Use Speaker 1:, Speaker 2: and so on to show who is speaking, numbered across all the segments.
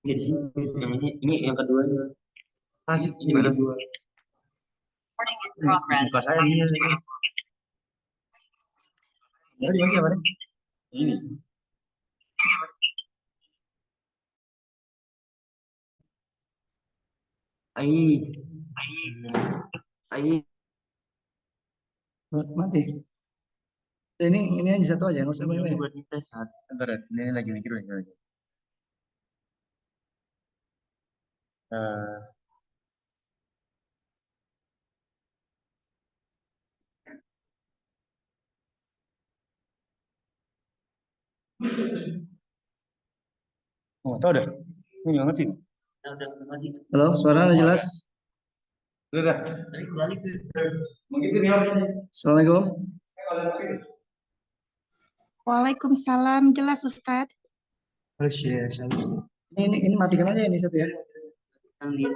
Speaker 1: Ini di sini yang ini yang keduanya. Masih ini yang kedua. Muka saya di sini. Jadi masih apa nih? Ini. Ai. Ai.
Speaker 2: Mati. Ini aja satu aja, nggak usah
Speaker 1: Ini
Speaker 2: banyak.
Speaker 1: buat tes saat. Bentar, ini lagi mikir lagi. Eh, oh, tahu dah. Ini nggak ngerti. Udah ngerti.
Speaker 2: Halo, suara udah jelas?
Speaker 1: Udah.
Speaker 2: Assalamualaikum.
Speaker 3: Waalaikumsalam, jelas Ustadz.
Speaker 2: Ini matikan aja ini satu ya.
Speaker 1: Yang di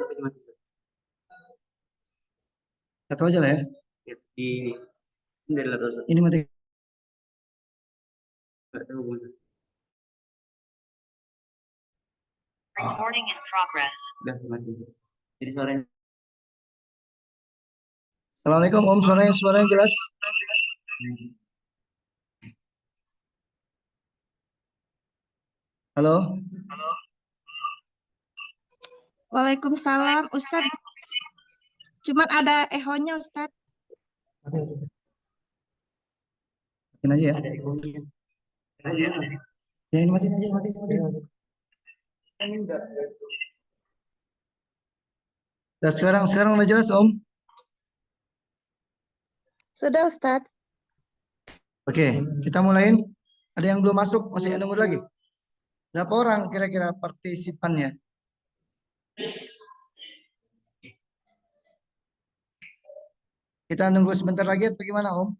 Speaker 2: Satu aja lah ya.
Speaker 1: di ini dari laptop satu.
Speaker 2: Ini mati.
Speaker 1: Nggak tahu gue.
Speaker 4: Recording in progress.
Speaker 1: Udah mati. Jadi suaranya.
Speaker 2: Assalamualaikum Om, suaranya jelas? Halo.
Speaker 3: Waalaikumsalam, Ustadz. Cuman ada ehonya, Ustadz.
Speaker 2: Matiin aja ya.
Speaker 1: Ada egonya.
Speaker 2: Ya ini matiin aja, matiin.
Speaker 1: Ini enggak.
Speaker 2: Nah, sekarang udah jelas Om.
Speaker 3: Sudah, Ustadz.
Speaker 2: Oke, kita mulain. Ada yang belum masuk, masih nunggu lagi. Berapa orang kira-kira partisipannya? Kita nunggu sebentar lagi atau gimana Om?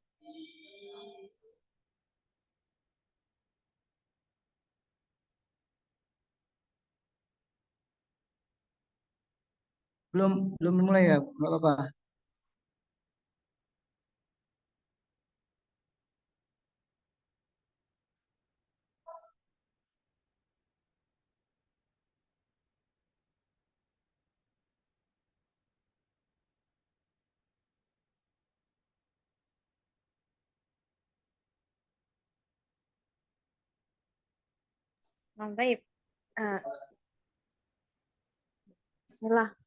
Speaker 2: Belum mulai ya, nggak apa-apa.
Speaker 5: طيب Bismillah.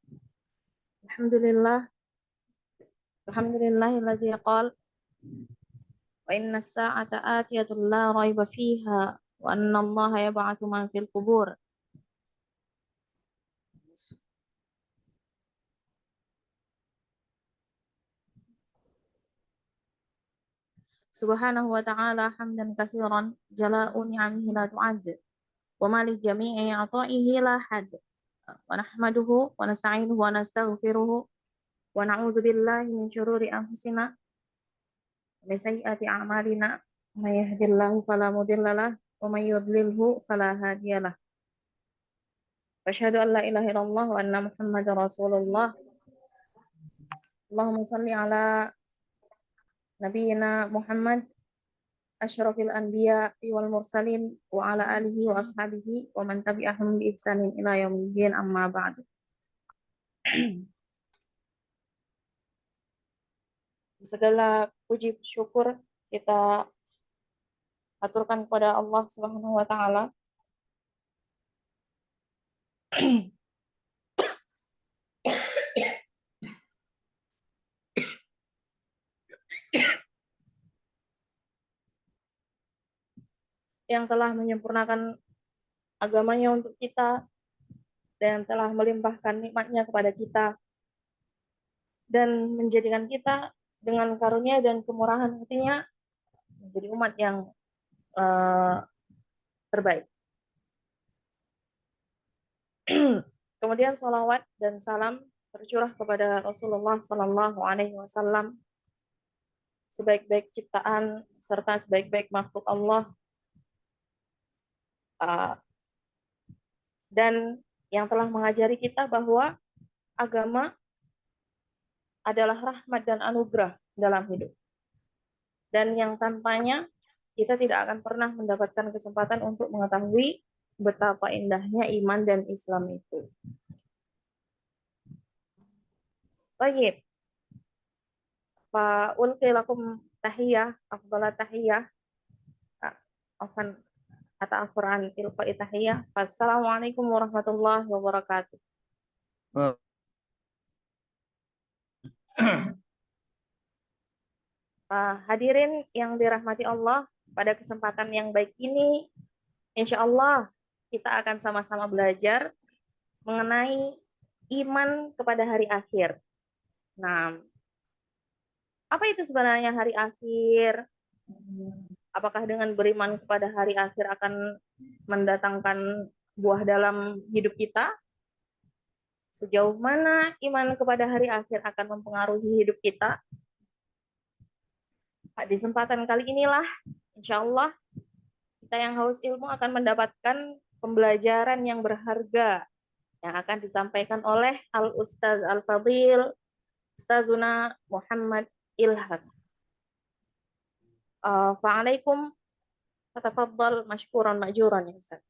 Speaker 5: Alhamdulillahilladzi qala wa inna as-sa'ata atiyatun la raiba fiha wa anna Allaha yab'atsu man fil qubur. Subhanahu wa ta'ala hamdan katsiran jala'u ni'amihi la tu'ad wa ma li jami'i ata'ihi la had wa nahmaduhu wa nasta'inuhu wa nastaghfiruhu wa na'udzu billahi min syururi anfusina wa min sayyiati a'malina may yahdihillahu fala mudilla lahu wa may yudlilhu fala hadiyalah. Asyhadu an la ilaha illallah wa anna Muhammadar Rasulullah. Allahumma shalli ala nabiyyina Muhammad asyrafil anbiya wal mursalin wa ala alihi wa ashabihi wa man tabi'ahum bi ihsanin ila yaumiddin amma ba'du. Segala puji syukur kita aturkan kepada Allah Subhanahu wa taala yang telah menyempurnakan agamanya untuk kita dan telah melimpahkan nikmatnya kepada kita dan menjadikan kita dengan karunia dan kemurahan hatinya menjadi umat yang terbaik. Kemudian salawat dan salam tercurah kepada Rasulullah Sallallahu Alaihi Wasallam, sebaik-baik ciptaan serta sebaik-baik makhluk Allah, dan yang telah mengajari kita bahwa agama adalah rahmat dan anugerah dalam hidup, dan yang tanpanya kita tidak akan pernah mendapatkan kesempatan untuk mengetahui betapa indahnya iman dan Islam itu. Baik, fa ulqi lakum tahiyah, afdhalat tahiyah. Afan kata Al-Quran ilqa'i tahiyah. Assalamualaikum warahmatullahi wabarakatuh. Hadirin yang dirahmati Allah, pada kesempatan yang baik ini, insya Allah kita akan sama-sama belajar mengenai iman kepada hari akhir. Nah, apa itu sebenarnya hari akhir? Apakah dengan beriman kepada hari akhir akan mendatangkan buah dalam hidup kita? Sejauh mana iman kepada hari akhir akan mempengaruhi hidup kita? Di kesempatan kali inilah, insya Allah, kita yang haus ilmu akan mendapatkan pembelajaran yang berharga yang akan disampaikan oleh Al-Ustaz Al-Fadil, Ustazuna Muhammad Ilham. Fa'alaikum, tatafaddal mashkuran ma'juran ya Ustaz.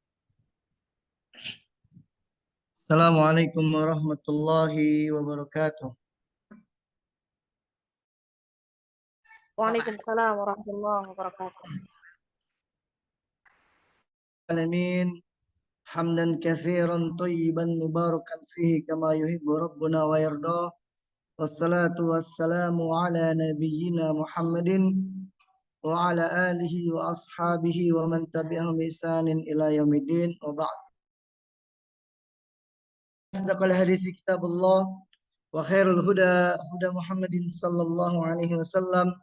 Speaker 2: Assalamualaikum warahmatullahi wabarakatuh.
Speaker 5: Waalaikumsalam warahmatullahi wabarakatuh.
Speaker 2: Alamin hamdan katsiran thayyiban mubarakan fihi kama yuhibbu rabbuna wa yarda. Wassalatu wassalamu ala nabiyyina Muhammadin wa ala alihi wa ashabihi wa man tabi'ahum bi ihsanin ila yaumiddin wa ba'd. Asdaqal hadits kitabullah wa khairul huda huda Muhammadin sallallahu alaihi wasallam.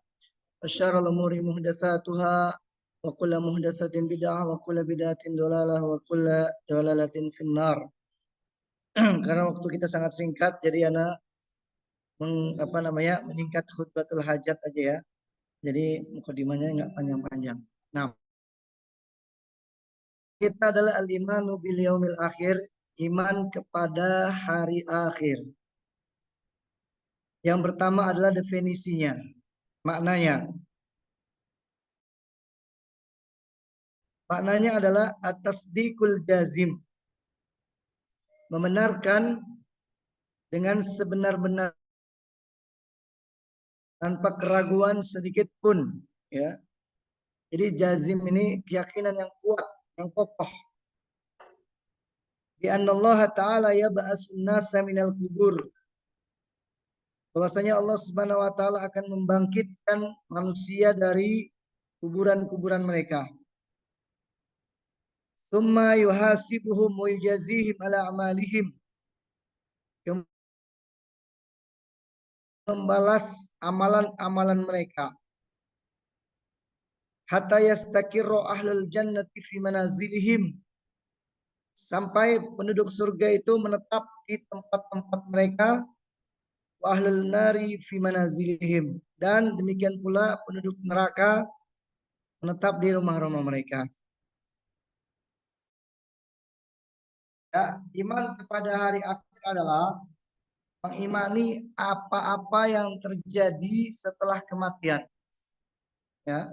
Speaker 2: Wasyarrul umuri muhdatsatuha wa kullu muhdatsatin bid'ah wa kullu bid'atin dhalalah wa kullu dhalalatin finnar. Karena waktu kita sangat singkat, jadi ana menyingkat khutbatul hajat aja ya. Jadi mukadimahnya enggak panjang-panjang. Nah, kita adalah al-imanu bil yaumil akhir, iman kepada hari akhir. Yang pertama adalah definisinya, maknanya. Maknanya adalah at-tasdiqul jazim. Membenarkan dengan sebenar-benar tanpa keraguan sedikit pun, ya. Jadi jazim ini keyakinan yang kuat, yang kokoh. Bi annallaha ta'ala yab'atsun nasa minal kubur. Bahwasanya Allah Subhanahu wa taala akan membangkitkan manusia dari kuburan-kuburan mereka. Tsumma yuhasibuhum wa yujazihim ala amalihim. Membalas amalan-amalan mereka. Hatta yastakirru ahlul jannati fi manazilihim. Sampai penduduk surga itu menetap di tempat-tempat mereka. Wa ahlul nari fi manazilihim. Dan demikian pula penduduk neraka menetap di rumah-rumah mereka. Ya, iman kepada hari akhir adalah mengimani apa-apa yang terjadi setelah kematian. Ya,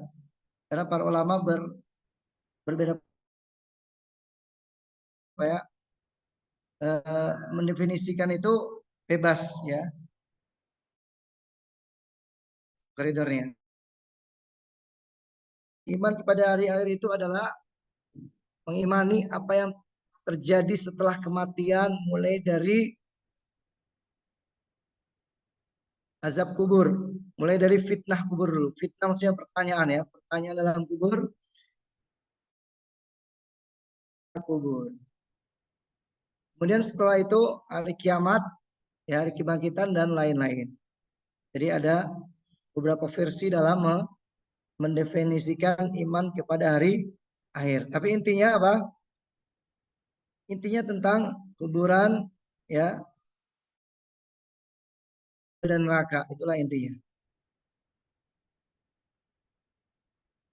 Speaker 2: karena para ulama berbeda ya, mendefinisikan itu bebas ya koridornya. Iman kepada hari akhir itu adalah mengimani apa yang terjadi setelah kematian, mulai dari azab kubur, mulai dari fitnah kubur dulu. Fitnah maksudnya pertanyaan ya, pertanyaan dalam kubur. Kemudian setelah itu hari kiamat, ya hari kebangkitan dan lain-lain. Jadi ada beberapa versi dalam mendefinisikan iman kepada hari akhir. Tapi intinya apa? Intinya tentang kuburan, ya, dan neraka. Itulah intinya.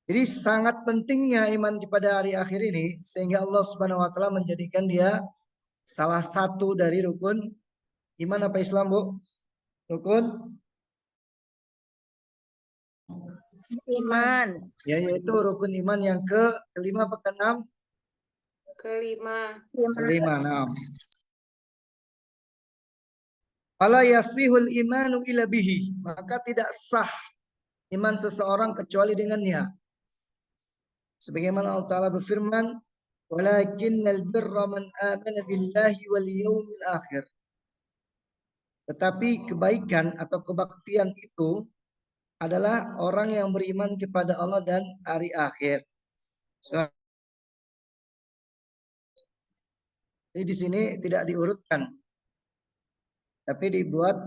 Speaker 2: Jadi sangat pentingnya iman kepada hari akhir ini, sehingga Allah Subhanahu wa taala menjadikan dia salah satu dari rukun iman apa Islam, Bu? Rukun
Speaker 5: Iman.
Speaker 2: ya, yaitu rukun iman yang kelima apa keenam?
Speaker 3: Kelima.
Speaker 2: Kelima, nah. Fala yasihul imanu illa bihi, maka tidak sah iman seseorang kecuali dengannya. Sebagaimana Allah Ta'ala berfirman, walakinnal birra man amana billahi wal yawmil akhir. Tetapi kebaikan atau kebaktian itu adalah orang yang beriman kepada Allah dan hari akhir. Jadi di sini tidak diurutkan, tapi dibuat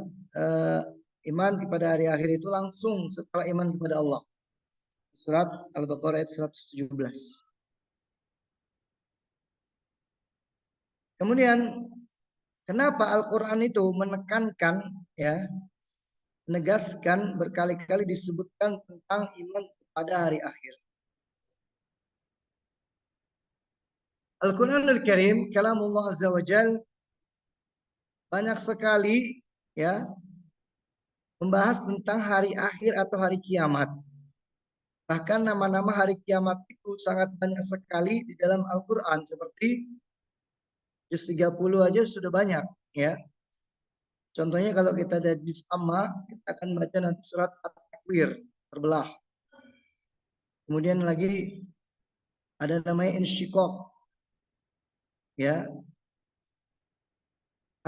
Speaker 2: iman kepada hari akhir itu langsung setelah iman kepada Allah. Surat Al-Baqarah ayat 117. Kemudian kenapa Al-Quran itu menekankan, ya, menegaskan berkali-kali disebutkan tentang iman pada hari akhir. Al-Quranul Karim, kalamullah Azza wa Jal, banyak sekali, ya, membahas tentang hari akhir atau hari kiamat. Bahkan nama-nama hari kiamat itu sangat banyak sekali di dalam Al-Quran, seperti juz 30 aja sudah banyak, ya. Contohnya kalau kita ada juz amma, kita akan baca nanti surat At-Takwir, terbelah. Kemudian lagi ada namanya Insyiqaq, ya.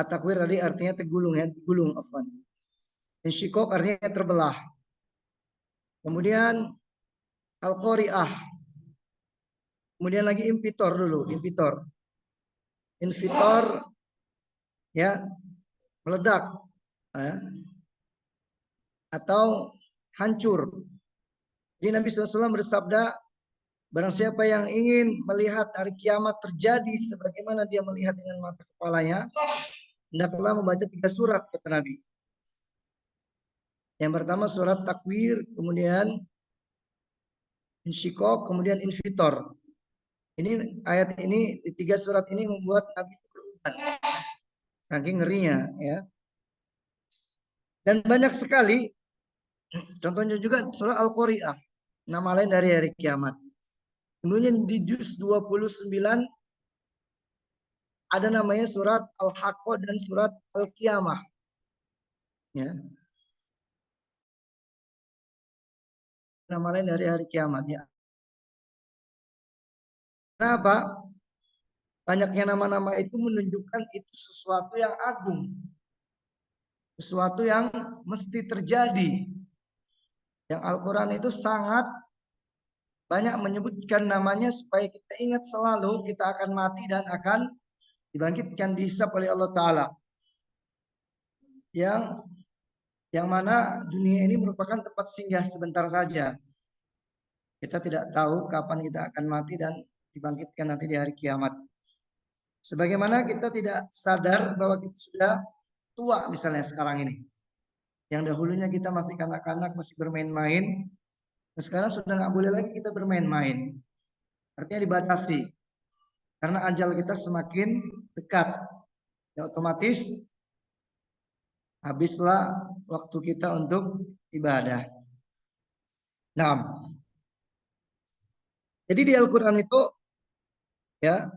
Speaker 2: At-Takwir tadi artinya tergulung, ya, tergulung, afwan. Insyiqaq artinya terbelah. Kemudian Al-Qari'ah. Kemudian lagi Infitor dulu, Infitor. Infitor, ya, meledak, ya, atau hancur. Jadi Nabi SAW bersabda, barang siapa yang ingin melihat hari kiamat terjadi sebagaimana dia melihat dengan mata kepalanya, hendaklah membaca 3 surat, kata Nabi. Yang pertama surat Takwir, kemudian Insyiqaq, kemudian Infitor. Ini ayat ini, di 3 surat ini membuat Nabi berubat, saking ngerinya, ya. Dan banyak sekali, contohnya juga surat Al-Qari'ah, nama lain dari hari kiamat. Kemudian di juz 29 ada namanya surat Al-Haqqah dan surat Al-Qiyamah, ya. Nama lain dari hari kiamat, ya. Kenapa? Banyaknya nama-nama itu menunjukkan itu sesuatu yang agung, sesuatu yang mesti terjadi. Yang Al-Quran itu sangat banyak menyebutkan namanya supaya kita ingat selalu kita akan mati dan akan dibangkitkan, dihisab oleh Allah Ta'ala. Yang mana dunia ini merupakan tempat singgah sebentar saja. Kita tidak tahu kapan kita akan mati dan dibangkitkan nanti di hari kiamat. Sebagaimana kita tidak sadar bahwa kita sudah tua misalnya sekarang ini. Yang dahulunya kita masih kanak-kanak, masih bermain-main. Nah, sekarang sudah nggak boleh lagi kita bermain-main. Artinya dibatasi. Karena ajal kita semakin dekat. Ya, otomatis habislah waktu kita untuk ibadah. Nah, jadi di Al-Quran itu, ya,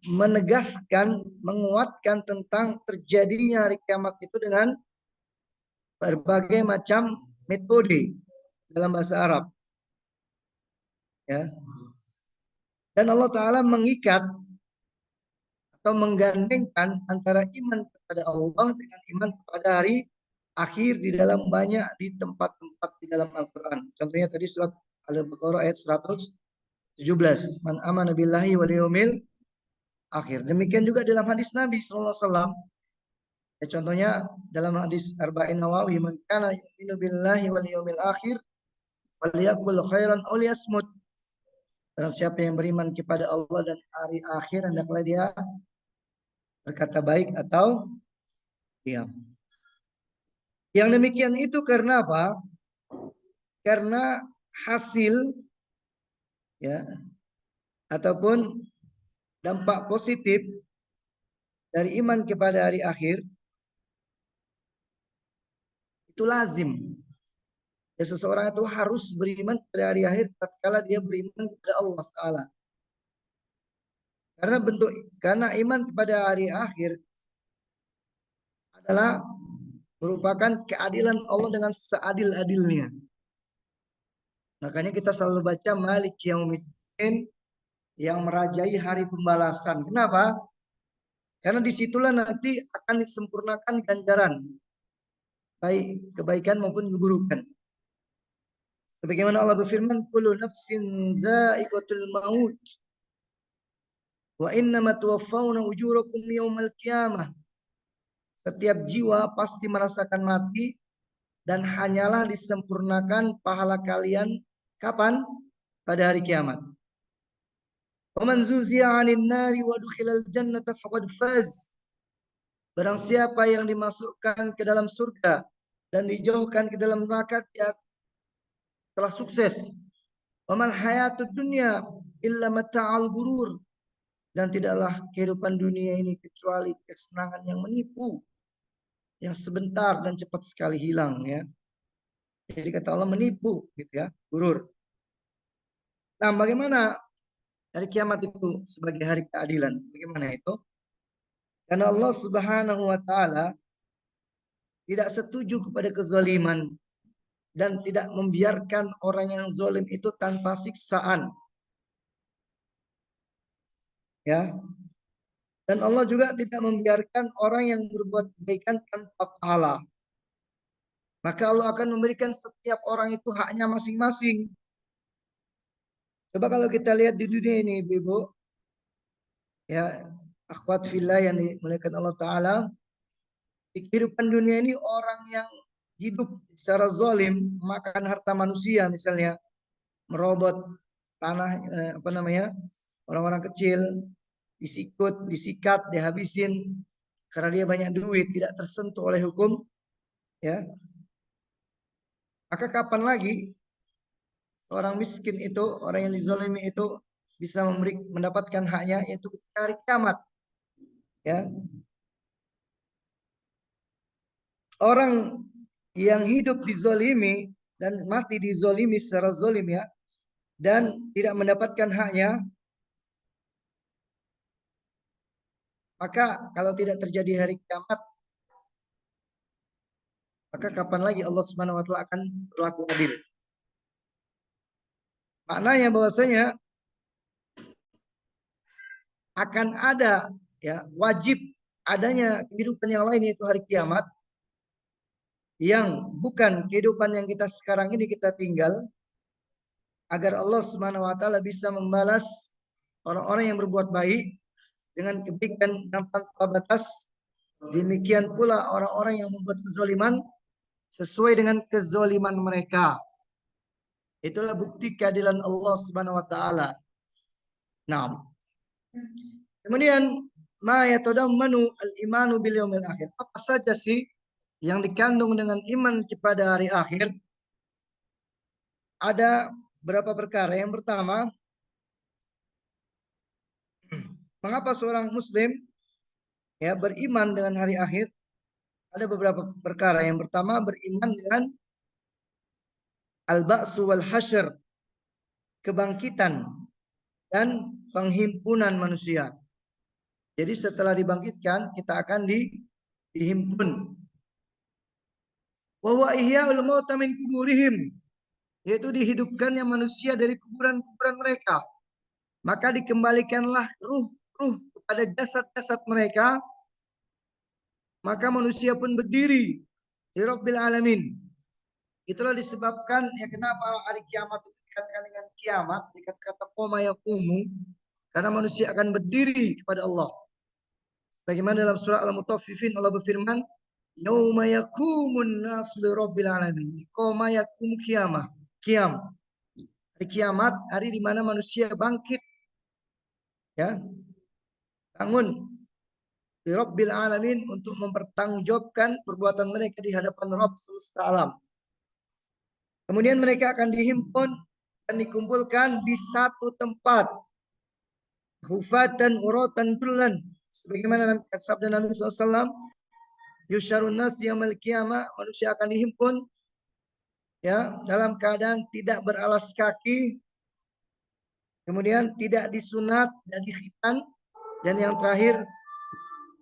Speaker 2: menegaskan, menguatkan tentang terjadinya hari kiamat itu dengan berbagai macam metode dalam bahasa Arab, ya. Dan Allah Ta'ala mengikat atau menggandengkan antara iman kepada Allah dengan iman kepada hari akhir di dalam banyak di tempat-tempat di dalam Al-Quran. Contohnya tadi surat Al-Baqarah ayat 117. Man amana billahi wal yawmil akhir. Demikian juga dalam hadis Nabi SAW. Ya, contohnya dalam hadis Arba'in Nawawi, man kana yu'minu billahi wal yawmil akhir falyakul khairan aw liyasmut. Barang siapa yang beriman kepada Allah dan hari akhir, hendaklah dia berkata baik atau diam. Yang demikian itu karena apa? Karena hasil, ya, ataupun dampak positif dari iman kepada hari akhir itu lazim. Ya, seseorang itu harus beriman pada hari akhir tatkala dia beriman kepada Allah Ta'ala. Karena iman kepada hari akhir adalah merupakan keadilan Allah dengan seadil-adilnya. Makanya kita selalu baca Malik Yaumiddin, yang merajai hari pembalasan. Kenapa? Karena disitulah nanti akan disempurnakan ganjaran, baik kebaikan maupun keburukan. Sebagaimana Allah berfirman, kullu nafsin za'iqatul maut wa innama tuwaffawna ujurakum yaumal qiyamah. Setiap jiwa pasti merasakan mati dan hanyalah disempurnakan pahala kalian kapan? Pada hari kiamat. Waman zuzi'a 'anil nari wa dukhilal jannata faqad faz. Barang siapa yang dimasukkan ke dalam surga dan dijauhkan ke dalam neraka, dia telah sukses. Wamal hayatud dunya illa mata'al ghurur. Dan tidaklah kehidupan dunia ini kecuali kesenangan yang menipu, yang sebentar dan cepat sekali hilang, ya. Jadi kata Allah menipu, gitu ya, gurur. Nah, bagaimana hari kiamat itu sebagai hari keadilan? Bagaimana itu? Karena Allah Subhanahu wa taala tidak setuju kepada kezaliman dan tidak membiarkan orang yang zalim itu tanpa siksaan. Ya. Dan Allah juga tidak membiarkan orang yang berbuat kebaikan tanpa pahala. Maka Allah akan memberikan setiap orang itu haknya masing-masing. Coba kalau kita lihat di dunia ini, Ibu, ya, akhwat fillah yang dimuliakan Allah Ta'ala, di kehidupan dunia ini orang yang hidup secara zalim, makan harta manusia misalnya, merobot tanah, orang-orang kecil, disikut, disikat, dihabisin karena dia banyak duit, tidak tersentuh oleh hukum, ya. Maka kapan lagi orang miskin itu, orang yang dizalimi itu bisa mendapatkan haknya, yaitu ketika hari kiamat, ya. Orang yang hidup dizalimi dan mati dizalimi secara zalim, ya, dan tidak mendapatkan haknya, maka kalau tidak terjadi hari kiamat, maka kapan lagi Allah Subhanahu wa taala akan berlaku adil? Maknanya bahwasanya akan ada, ya, wajib adanya kehidupan yang lain, yaitu hari kiamat, yang bukan kehidupan yang kita sekarang ini kita tinggal, agar Allah Subhanahu wa taala bisa membalas orang-orang yang berbuat baik dengan kebaikan tanpa batas. Demikian pula orang-orang yang membuat kezaliman sesuai dengan kezaliman mereka. Itulah bukti keadilan Allah Subhanahu wa taala. Nah, kemudian ma yatadammanu al-imanu bil yaumil akhir. Apa saja sih yang dikandung dengan iman kepada hari akhir? Ada berapa perkara. Yang pertama, mengapa seorang muslim, ya, beriman dengan hari akhir? Ada beberapa perkara. Yang pertama, beriman dengan al-ba'su wal hasyr, kebangkitan dan penghimpunan manusia. Jadi setelah dibangkitkan, kita akan dihimpun. Wa huwa ihya'ul mauta min kuburihim, yaitu dihidupkannya manusia dari kuburan-kuburan mereka. Maka dikembalikanlah ruh kepada jasad-jasad mereka. Maka manusia pun berdiri di Rabbil Alamin. Itulah disebabkan, ya, kenapa hari kiamat itu dikatakan dengan kiamat, dikata-kata qoma yaqumu, karena manusia akan berdiri kepada Allah. Bagaimana dalam surah Al-Mutaffifin Allah berfirman, yauma yaqumun nasu li Rabbil Alamin. Qoma yaqumu qiyamah. Qiyam. Hari kiamat, hari di mana manusia bangkit, ya, bangun di Rabbil Alamin untuk mempertanggungjawabkan perbuatan mereka di hadapan Rabb semesta alam. Kemudian mereka akan dihimpun dan dikumpulkan di satu tempat, hufatan uratan dulan, sebagaimana dalam sabda Nabi SAW, yusyarun nas yaumil qiyamah, manusia akan dihimpun, ya, dalam keadaan tidak beralas kaki, kemudian tidak disunat dan dikhitan, Dan yang terakhir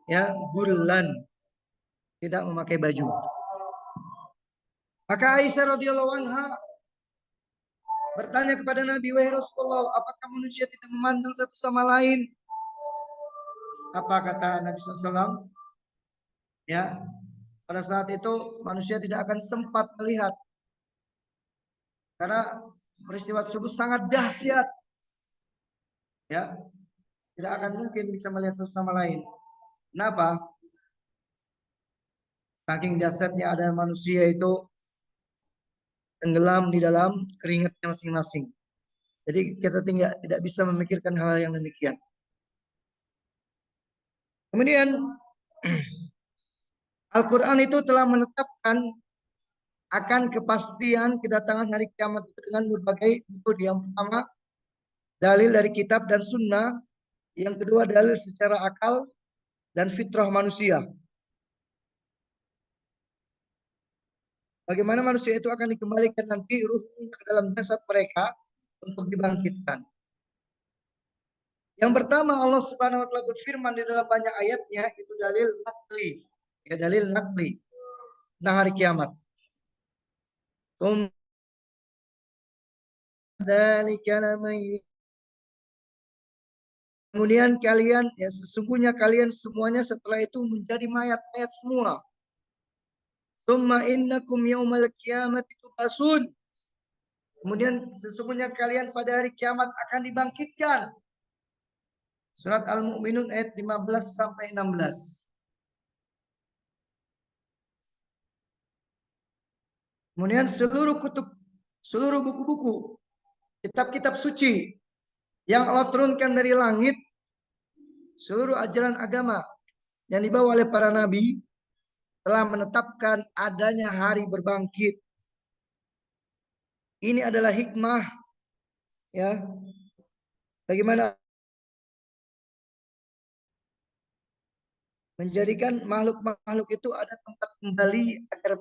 Speaker 2: ya bulan, tidak memakai baju. Maka Aisyah radhiyallahu anha bertanya kepada Nabi, wahai Rasulullah, apakah manusia tidak memandang satu sama lain? Apa kata Nabi SAW? Ya, pada saat itu manusia tidak akan sempat melihat karena peristiwa tersebut sangat dahsyat. Ya, tidak akan mungkin bisa melihat satu sama lain. Kenapa? Saking dahsyatnya ada manusia itu tenggelam di dalam keringatnya masing-masing. Jadi kita tidak bisa memikirkan hal yang demikian. Kemudian Al-Quran itu telah menetapkan akan kepastian kedatangan hari kiamat itu dengan berbagai metode. Yang pertama, dalil dari kitab dan sunnah. Yang kedua, dalil secara akal dan fitrah manusia. Bagaimana manusia itu akan dikembalikan nanti ruhnya ke dalam jasad mereka untuk dibangkitkan. Yang pertama, Allah Subhanahu wa taala berfirman di dalam banyak ayatnya, itu dalil nakli. Ya, dalil nakli tentang hari kiamat. Kemudian kalian, ya sesungguhnya kalian semuanya setelah itu menjadi mayat-mayat semua. Summa innakum yaumal qiyamati tubasun. Kemudian sesungguhnya kalian pada hari kiamat akan dibangkitkan. Surat Al-Mu'minun ayat 15 sampai 16. Kemudian seluruh buku-buku, kitab-kitab suci yang Allah turunkan dari langit, seluruh ajaran agama yang dibawa oleh para nabi telah menetapkan adanya hari berbangkit. Ini adalah hikmah, ya, bagaimana menjadikan makhluk-makhluk itu ada tempat kembali agar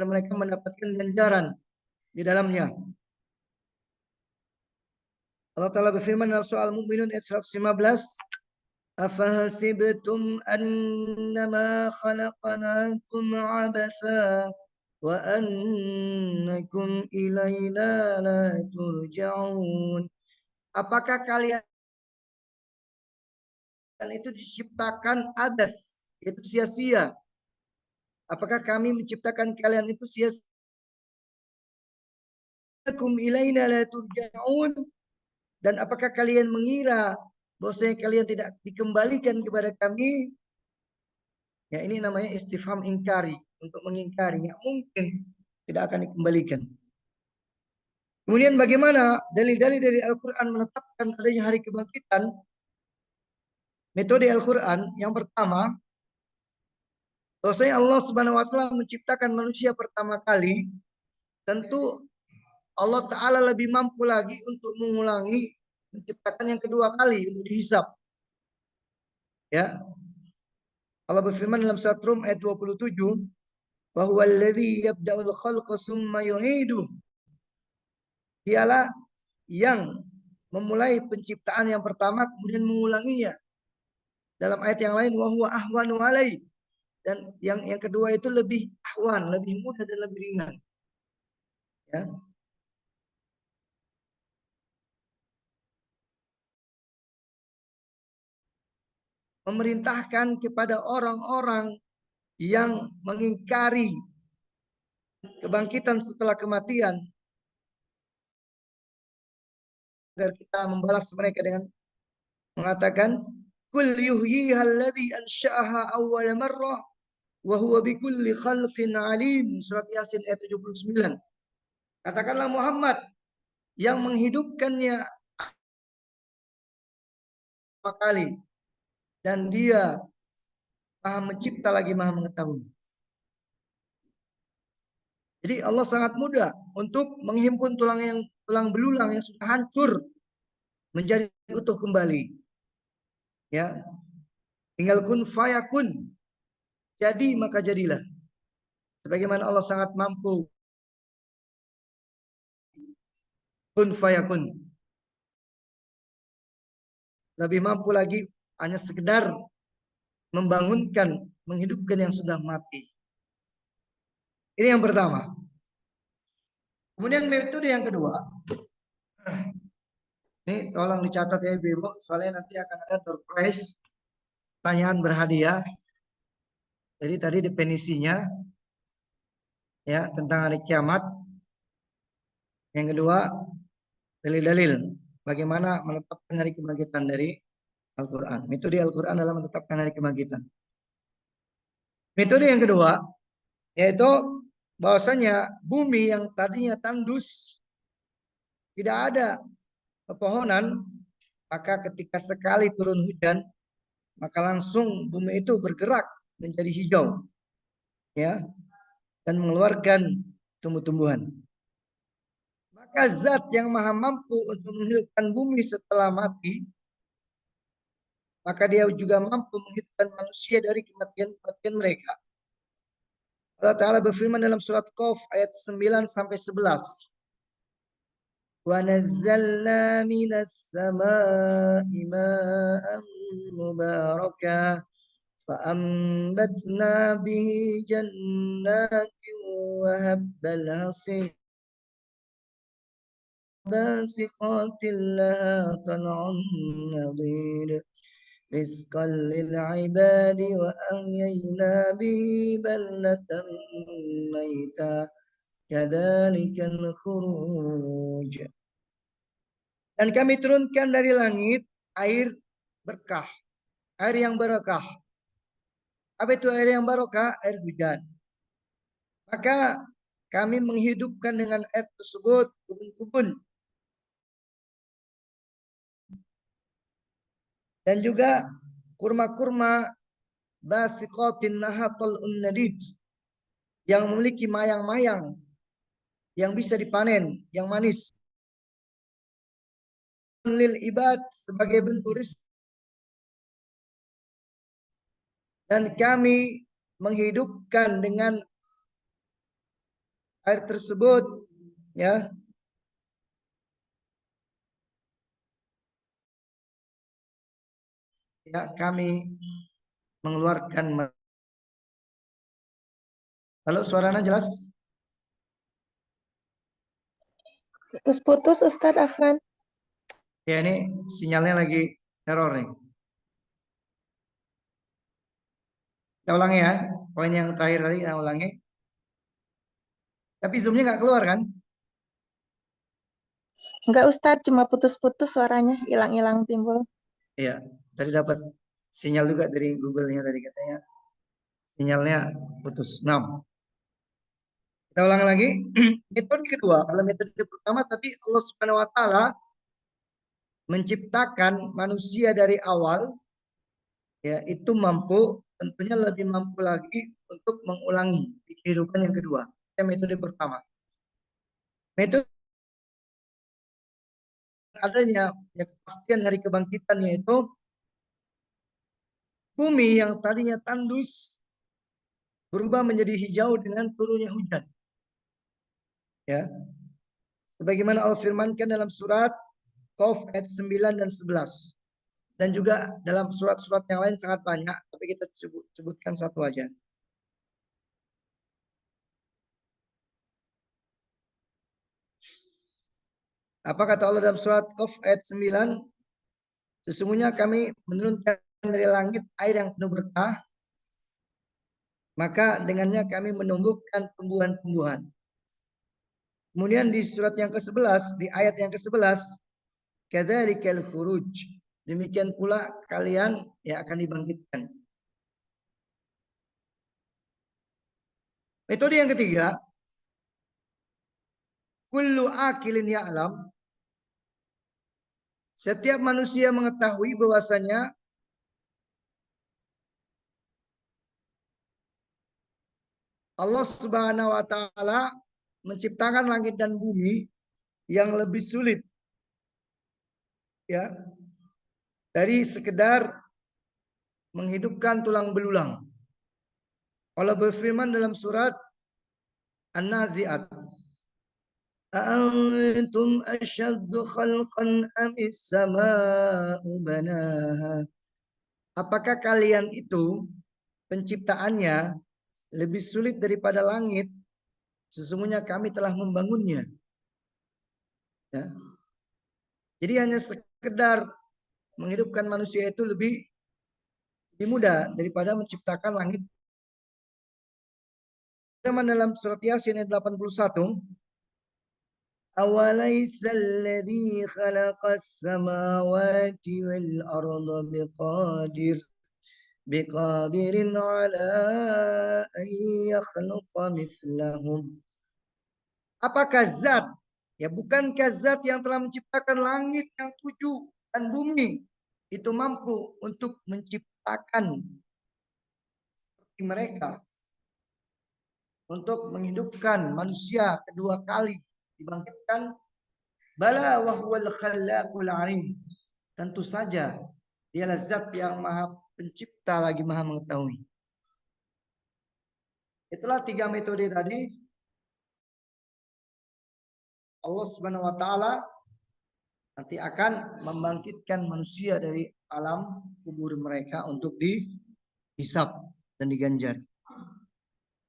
Speaker 2: mereka mendapatkan ganjaran di dalamnya. Allah Ta'ala berfirman dalam surah Al-Mu'minun ayat 115, afahasibtum annama khalaqnakum abasa wa annakum ilaina la turja'un. Apakah kalian itu diciptakan abas, itu sia-sia? Apakah kami menciptakan kalian itu sia-sia? Ilaina la turja'un. Dan apakah kalian mengira bahwasanya kalian tidak dikembalikan kepada kami? Ya, ini namanya istifham ingkari, untuk mengingkari. Nggak mungkin tidak akan dikembalikan. Kemudian bagaimana dalil-dalil dari Al-Quran menetapkan adanya hari kebangkitan? Metode Al-Quran yang pertama, bahwasanya Allah Subhanahu wa taala menciptakan manusia pertama kali, tentu Allah Ta'ala lebih mampu lagi untuk mengulangi menciptakan yang kedua kali untuk dihisab. Ya. Allah berfirman dalam surat Rum ayat 27, wa huwal ladzi yabda'ul khalqa tsumma yu'iduh. Dialah yang memulai penciptaan yang pertama kemudian mengulanginya. Dalam ayat yang lain, wa huwa ahwanu alaihi. Dan yang kedua itu lebih ahwan, lebih mudah dan lebih ringan. Ya. Memerintahkan kepada orang-orang yang mengingkari kebangkitan setelah kematian agar kita membalas mereka dengan mengatakan, kul yuhyiha alladhi ansha'aha awwala marrah wa huwa bikulli khalqin alim. Surat Yasin ayat 79. Katakanlah Muhammad, yang menghidupkannya pertama kali, dan dia Maha mencipta lagi Maha mengetahui. Jadi Allah sangat mudah untuk menghimpun tulang belulang yang sudah hancur menjadi utuh kembali. Ya. Tinggal kun fayakun. Jadi maka jadilah. Sebagaimana Allah sangat mampu. Kun fayakun. lebih mampu lagi hanya sekedar membangunkan, menghidupkan yang sudah mati. Ini yang pertama. Kemudian metode yang kedua. Ini tolong dicatat ya Ibu, soalnya nanti akan ada door prize, pertanyaan berhadiah. Jadi tadi definisinya ya tentang hari kiamat. Yang kedua, dalil-dalil bagaimana menetapkan hari kebangkitan dari Al-Quran. Metode Al-Quran dalam menetapkan hari kebangkitan. Metode yang kedua, yaitu bahwasanya bumi yang tadinya tandus, tidak ada pepohonan, maka ketika sekali turun hujan, maka langsung bumi itu bergerak menjadi hijau, ya, dan mengeluarkan tumbuh-tumbuhan. Maka zat yang maha mampu untuk menghidupkan bumi setelah mati, maka dia juga mampu menghidupkan manusia dari kematian-kematian mereka. Allah Ta'ala berfirman dalam surat Qaf ayat 9 sampai 11. Wa nazzalna minas samaa'i ma'an mubarakah fa'ambatna bihi jannatin wa habbal hasir basiqatin laha tal'un nadid رزقا للعباد وأحيينا به بلدة ميتا كذلك الخروج. Dan kami turunkan dari langit air berkah, air yang berkah. Apa itu air yang berkah? Air hujan. Maka kami menghidupkan dengan air tersebut kebun-kebun dan juga kurma-kurma basiqatin nahatal unnadid yang memiliki mayang-mayang yang bisa dipanen, yang manis. Lil ibad sebagai bentuk rizki. Dan kami menghidupkan dengan air tersebut, ya, kami mengeluarkan. Halo, suaranya jelas?
Speaker 3: Putus-putus Ustadz Afan.
Speaker 2: Ya, ini sinyalnya lagi error nih. Kita ulangi ya, poin yang terakhir tadi kita ulangi. Tapi zoomnya nggak keluar kan?
Speaker 3: Enggak Ustadz, cuma putus-putus suaranya, hilang-hilang timbul.
Speaker 2: Iya, tadi dapat sinyal juga dari Google-nya tadi katanya sinyalnya putus. 6. Kita ulang lagi. Metode kedua, kalau metode pertama tadi Allah Subhanahu wa taala menciptakan manusia dari awal, ya, itu mampu, tentunya lebih mampu lagi untuk mengulangi kehidupan yang kedua. Itu metode pertama. Metode adanya ya, kepastian hari kebangkitan, yaitu bumi yang tadinya tandus berubah menjadi hijau dengan turunnya hujan. Ya. Sebagaimana Allah firmankan dalam surat Qaf ayat 9 dan 11. Dan juga dalam surat-surat yang lain sangat banyak, tapi kita sebutkan satu aja. Apa kata Allah dalam surat Qaf ayat 9? Sesungguhnya kami menurunkan dari langit air yang penuh berkah, maka dengannya kami menumbuhkan tumbuhan-tumbuhan. Kemudian di surat yang ke-11, di ayat yang ke-11, kadzalikal khuruj. Demikian pula kalian yang akan dibangkitkan. Metode yang ketiga, kullu akilin ya'lam. Setiap manusia mengetahui bahwasanya Allah Subhanahu wa taala menciptakan langit dan bumi yang lebih sulit, ya, dari sekedar menghidupkan tulang belulang. Allah berfirman dalam surat An-Nazi'at أأنتم أشد خلقا أم السماء بناها. Apakah kalian itu penciptaannya lebih sulit daripada langit? Sesungguhnya kami telah membangunnya. Ya. Jadi hanya sekedar menghidupkan manusia itu lebih mudah daripada menciptakan langit. Dalam surat Yasin ayat 81, awalaysa alladhi khalaqas samawati wal arda biqadirin ala an yakhluqa mislahum. Apakah zat, ya bukankah zat yang telah menciptakan langit yang 7 dan bumi itu mampu untuk menciptakan seperti mereka, untuk menghidupkan manusia kedua kali dibangkitkan? Bala wa huwal khallaqul alim. Tentu saja dialah zat yang maha pencipta lagi maha mengetahui. Itulah 3 metode tadi. Allah Subhanahu wa taala nanti akan membangkitkan manusia dari alam kubur mereka untuk dihisab dan diganjar.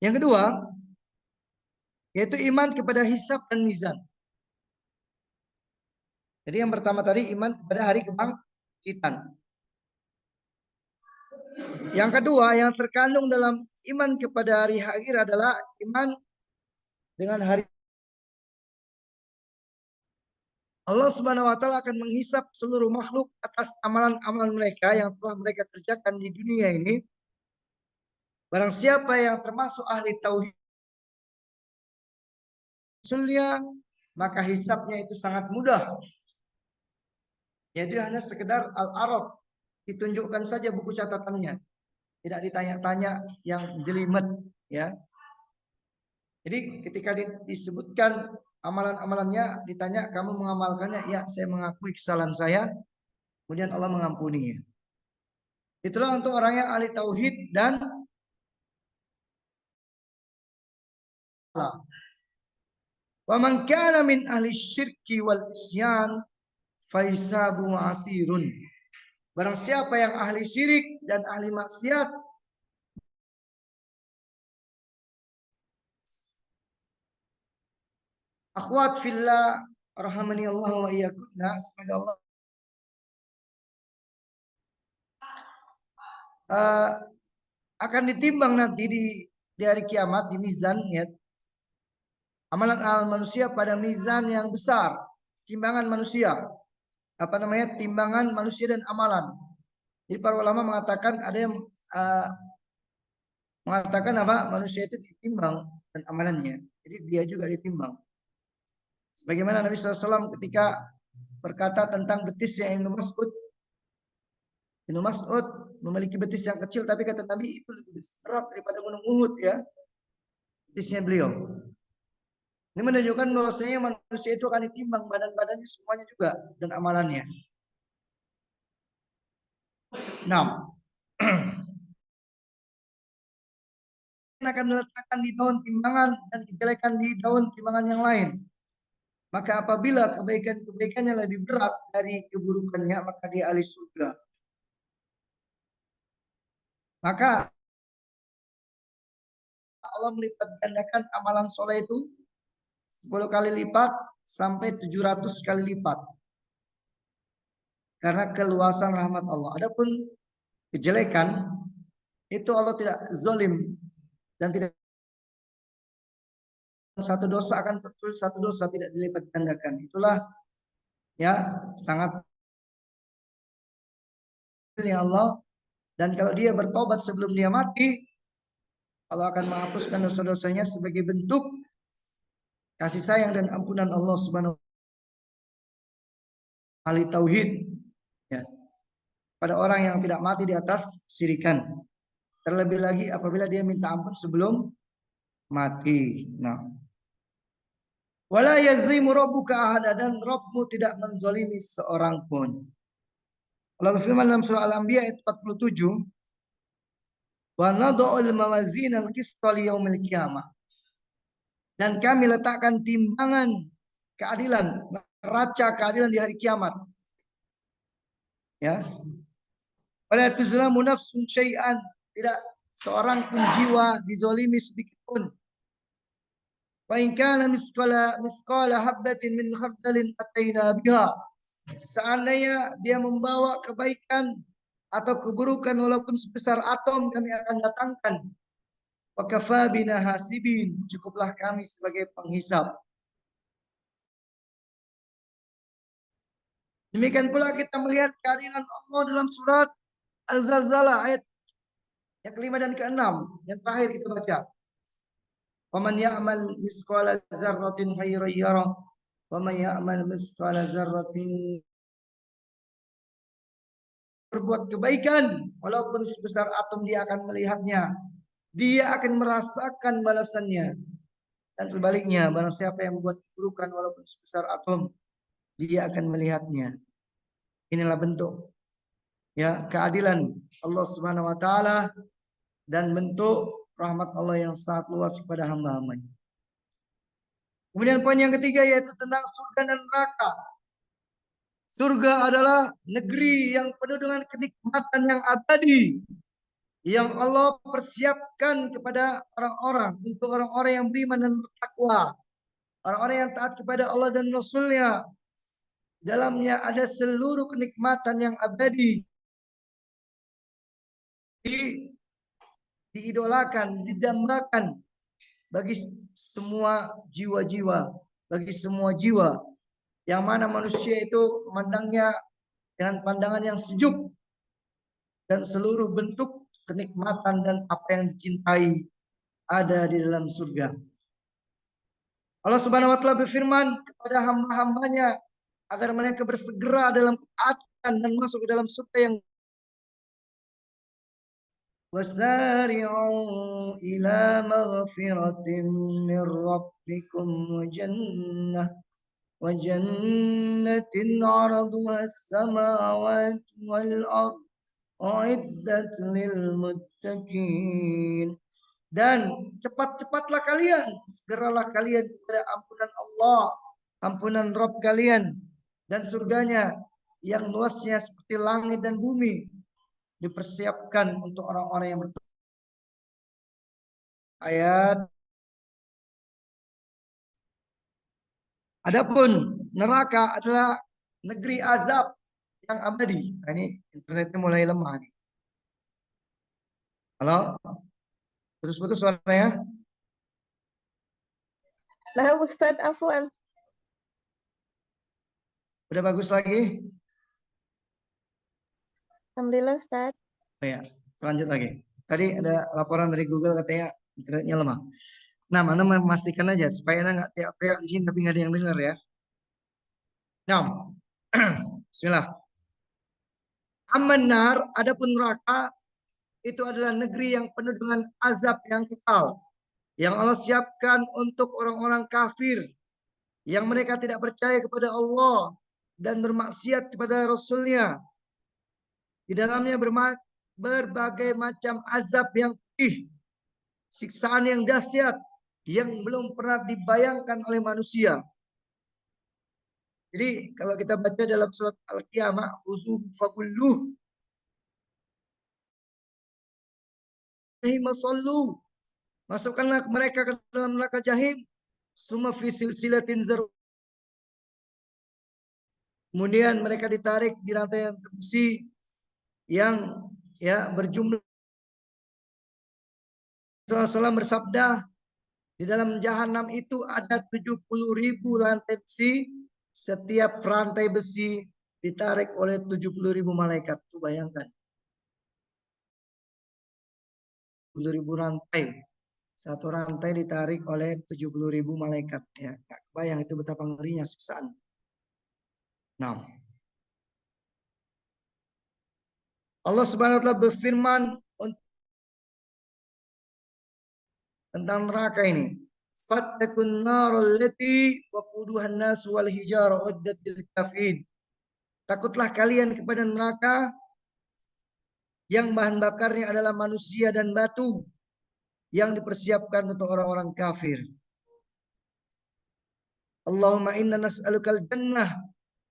Speaker 2: Yang kedua, yaitu iman kepada hisab dan mizan. Jadi yang pertama tadi iman kepada hari kebangkitan. Yang kedua yang terkandung dalam iman kepada hari akhir adalah iman dengan hari Allah Subhanahu wa taala akan menghisab seluruh makhluk atas amalan-amalan mereka yang telah mereka kerjakan di dunia ini. Barang siapa yang termasuk ahli tauhid, maka hisabnya itu sangat mudah. Jadi hanya sekedar al-arad, ditunjukkan saja buku catatannya, tidak ditanya-tanya yang jelimet, ya. Jadi ketika disebutkan amalan-amalannya, ditanya kamu mengamalkannya, ya saya mengakui kesalahan saya, kemudian Allah mengampuninya. Itulah untuk orang yang ahli tauhid dan Allah. Wa man kana min ahli syirki wal isyan faisabu asirun. Barang siapa yang ahli syirik dan ahli maksiat, akhwat fillah rahimani Allah wa iyyakunna, semoga Allah akan ditimbang nanti di hari kiamat di mizan, ya. Amalan manusia pada mizan yang besar, timbangan manusia. Timbangan manusia dan amalan. Jadi para ulama mengatakan, ada yang mengatakan manusia itu ditimbang dan amalannya. Jadi dia juga ditimbang. Sebagaimana Nabi SAW ketika berkata tentang betisnya Ibnu Mas'ud. Ibnu Mas'ud memiliki betis yang kecil, tapi kata Nabi itu lebih berat daripada gunung Uhud, ya. Betisnya beliau. Ini menunjukkan bahwasanya manusia itu akan ditimbang badan-badannya semuanya juga dan amalannya. Nah, akan diletakkan di daun timbangan dan kejelekan di daun timbangan yang lain. Maka apabila kebaikan-kebaikannya lebih berat dari keburukannya, maka dia ahli surga. Maka Allah melipat gandakan amalan soleh itu 10 kali lipat sampai 700 kali lipat. Karena keluasan rahmat Allah. Adapun kejelekan itu Allah tidak zalim dan tidak satu dosa akan tertulis satu dosa, tidak dilipat gandakan. Itulah ya sangat ya Allah. Dan kalau dia bertobat sebelum dia mati, Allah akan menghapuskan dosa-dosanya sebagai bentuk kasih sayang dan ampunan Allah Subhanahu wa taala. Ahli tauhid, ya, pada orang yang tidak mati di atas syirikan. Terlebih lagi apabila dia minta ampun sebelum mati. Nah, wala yazlimu rabbuka ahada, dan Rabbmu tidak menzalimi seorang pun. Allah berfirman dalam surah Al-Anbiya ayat 47, wa nad'ul mawazin al-qista li yaumil qiyamah. Dan kami letakkan timbangan keadilan, neraca keadilan di hari kiamat. Ya. Wala tuzlamu nafsun syai'an, tidak seorang pun jiwa dizolimi sedikit pun. Wa in kana misqala habbatin min khardalin ataina biha. Seandainya dia membawa kebaikan atau keburukan walaupun sebesar atom, kami akan datangkan. Wa kafa bina hasibin, cukuplah kami sebagai penghisab. Demikian pula kita melihat keadilan Allah dalam surat Al-Zalzalah ayat yang kelima dan keenam, yang terakhir kita baca. Waman ya'mal misqala dzarratin khairan yarah, waman ya'mal misqala dzarratin, berbuat kebaikan walaupun sebesar atom dia akan melihatnya, dia akan merasakan balasannya. Dan sebaliknya, barang siapa yang membuat keburukan walaupun sebesar atom, dia akan melihatnya. Inilah bentuk ya keadilan Allah Subhanahu wa taala dan bentuk rahmat Allah yang sangat luas kepada hamba-hambanya. Kemudian poin yang ketiga yaitu tentang surga dan neraka. Surga adalah negeri yang penuh dengan kenikmatan yang abadi, yang Allah persiapkan kepada orang-orang, untuk orang-orang yang beriman dan bertakwa, orang-orang yang taat kepada Allah dan Rasul-Nya. Dalamnya ada seluruh kenikmatan yang abadi, diidolakan, didambakan bagi semua jiwa-jiwa, bagi semua jiwa, yang mana manusia itu memandangnya dengan pandangan yang sejuk, dan seluruh bentuk kenikmatan dan apa yang dicintai ada di dalam surga. Allah Subhanahu wa taala berfirman kepada hamba-hambanya agar mereka bersegera dalam ketaatan dan masuk ke dalam surga yang wasari'u ila maghfiratin min rabbikum wa jannatin 'arduha as-samawati wal ardh uiddat lil muttaqin. Dan cepat-cepatlah kalian, segeralah kalian kepada ampunan Allah, ampunan Rabb kalian, dan surganya yang luasnya seperti langit dan bumi, dipersiapkan untuk orang-orang yang bertakwa. Ayat. Adapun neraka adalah negeri azab yang abadi. Nah, ini internetnya mulai lemah nih. Halo? Putus-putus suaranya.
Speaker 3: Lah Ustadz, afwan.
Speaker 2: Udah bagus lagi?
Speaker 3: Alhamdulillah Ustadz.
Speaker 2: Oh ya, lanjut lagi. Tadi ada laporan dari Google katanya internetnya lemah. Nah, mana memastikan aja supaya Anda nggak teriak-teriak di sini tapi nggak ada yang dengar ya. Nah, bismillah. Ammanar, adapun neraka itu adalah negeri yang penuh dengan azab yang kekal, yang Allah siapkan untuk orang-orang kafir yang mereka tidak percaya kepada Allah dan bermaksiat kepada Rasul-Nya. Di dalamnya berbagai macam azab yang pedih, siksaan yang dahsyat yang belum pernah dibayangkan oleh manusia. Jadi kalau kita baca dalam surat Al-Qiyamah, khuzuhu fagulluh, masallu, masukkanlah mereka ke dalam neraka jahim, summa fi silsilatin zar. Kemudian mereka ditarik di rantai besi yang ya berjumlah. Rasulullah bersabda, di dalam jahanam itu ada 70.000 rantai besi. Setiap rantai besi ditarik oleh 70.000 malaikat. Tuh bayangkan. 70.000 rantai. Satu rantai ditarik oleh 70.000 malaikat. Ya, gak kebayang itu betapa ngerinya siksaan. Nah, Allah Subhanahu wa taala berfirman tentang neraka ini. Fattakun narul lati waquduhan nas wal hijara uddat lil kafirin. Takutlah kalian kepada neraka yang bahan bakarnya adalah manusia dan batu, yang dipersiapkan untuk orang-orang kafir. Allahumma inna nas'alukal jannah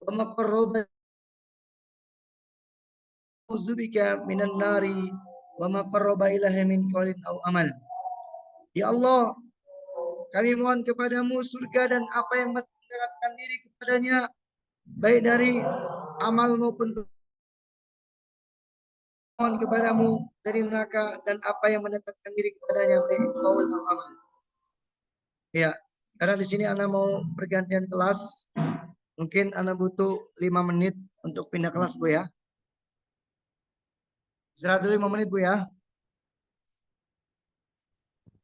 Speaker 2: wa ma qarraba uzubika minan nari wa ma qarraba ilaihi min qaulin aw amal. Ya Allah, kami mohon kepadamu surga dan apa yang mendekatkan diri kepadanya, baik dari amal maupun mohon kepadamu dari neraka dan apa yang mendekatkan diri kepadanya, baik qaul atau amal. Ya, karena di sini Ana mau pergantian kelas. Mungkin Ana butuh 5 menit untuk pindah kelas, Bu ya. Istirahat dulu 5 menit, Bu ya.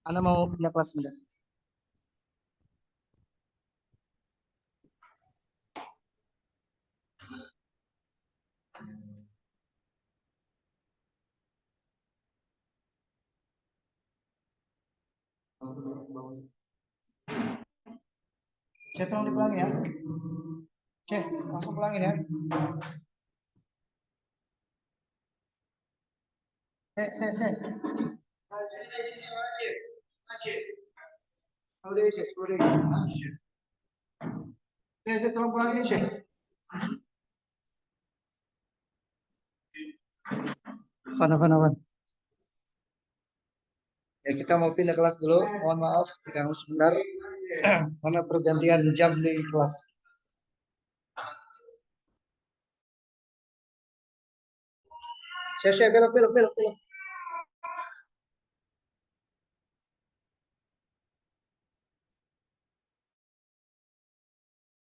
Speaker 2: Ana mau pindah kelas sebentar. Cek, tolong dipulangin ya. Cek, langsung pulangin ya. Cek. Udah, Cek. Cek, tolong pulangin ya, Cek. Afan. Ya, kita mau pindah kelas dulu. Mohon maaf, diganggu sebentar. Karena pergantian jam di kelas. Saya belok.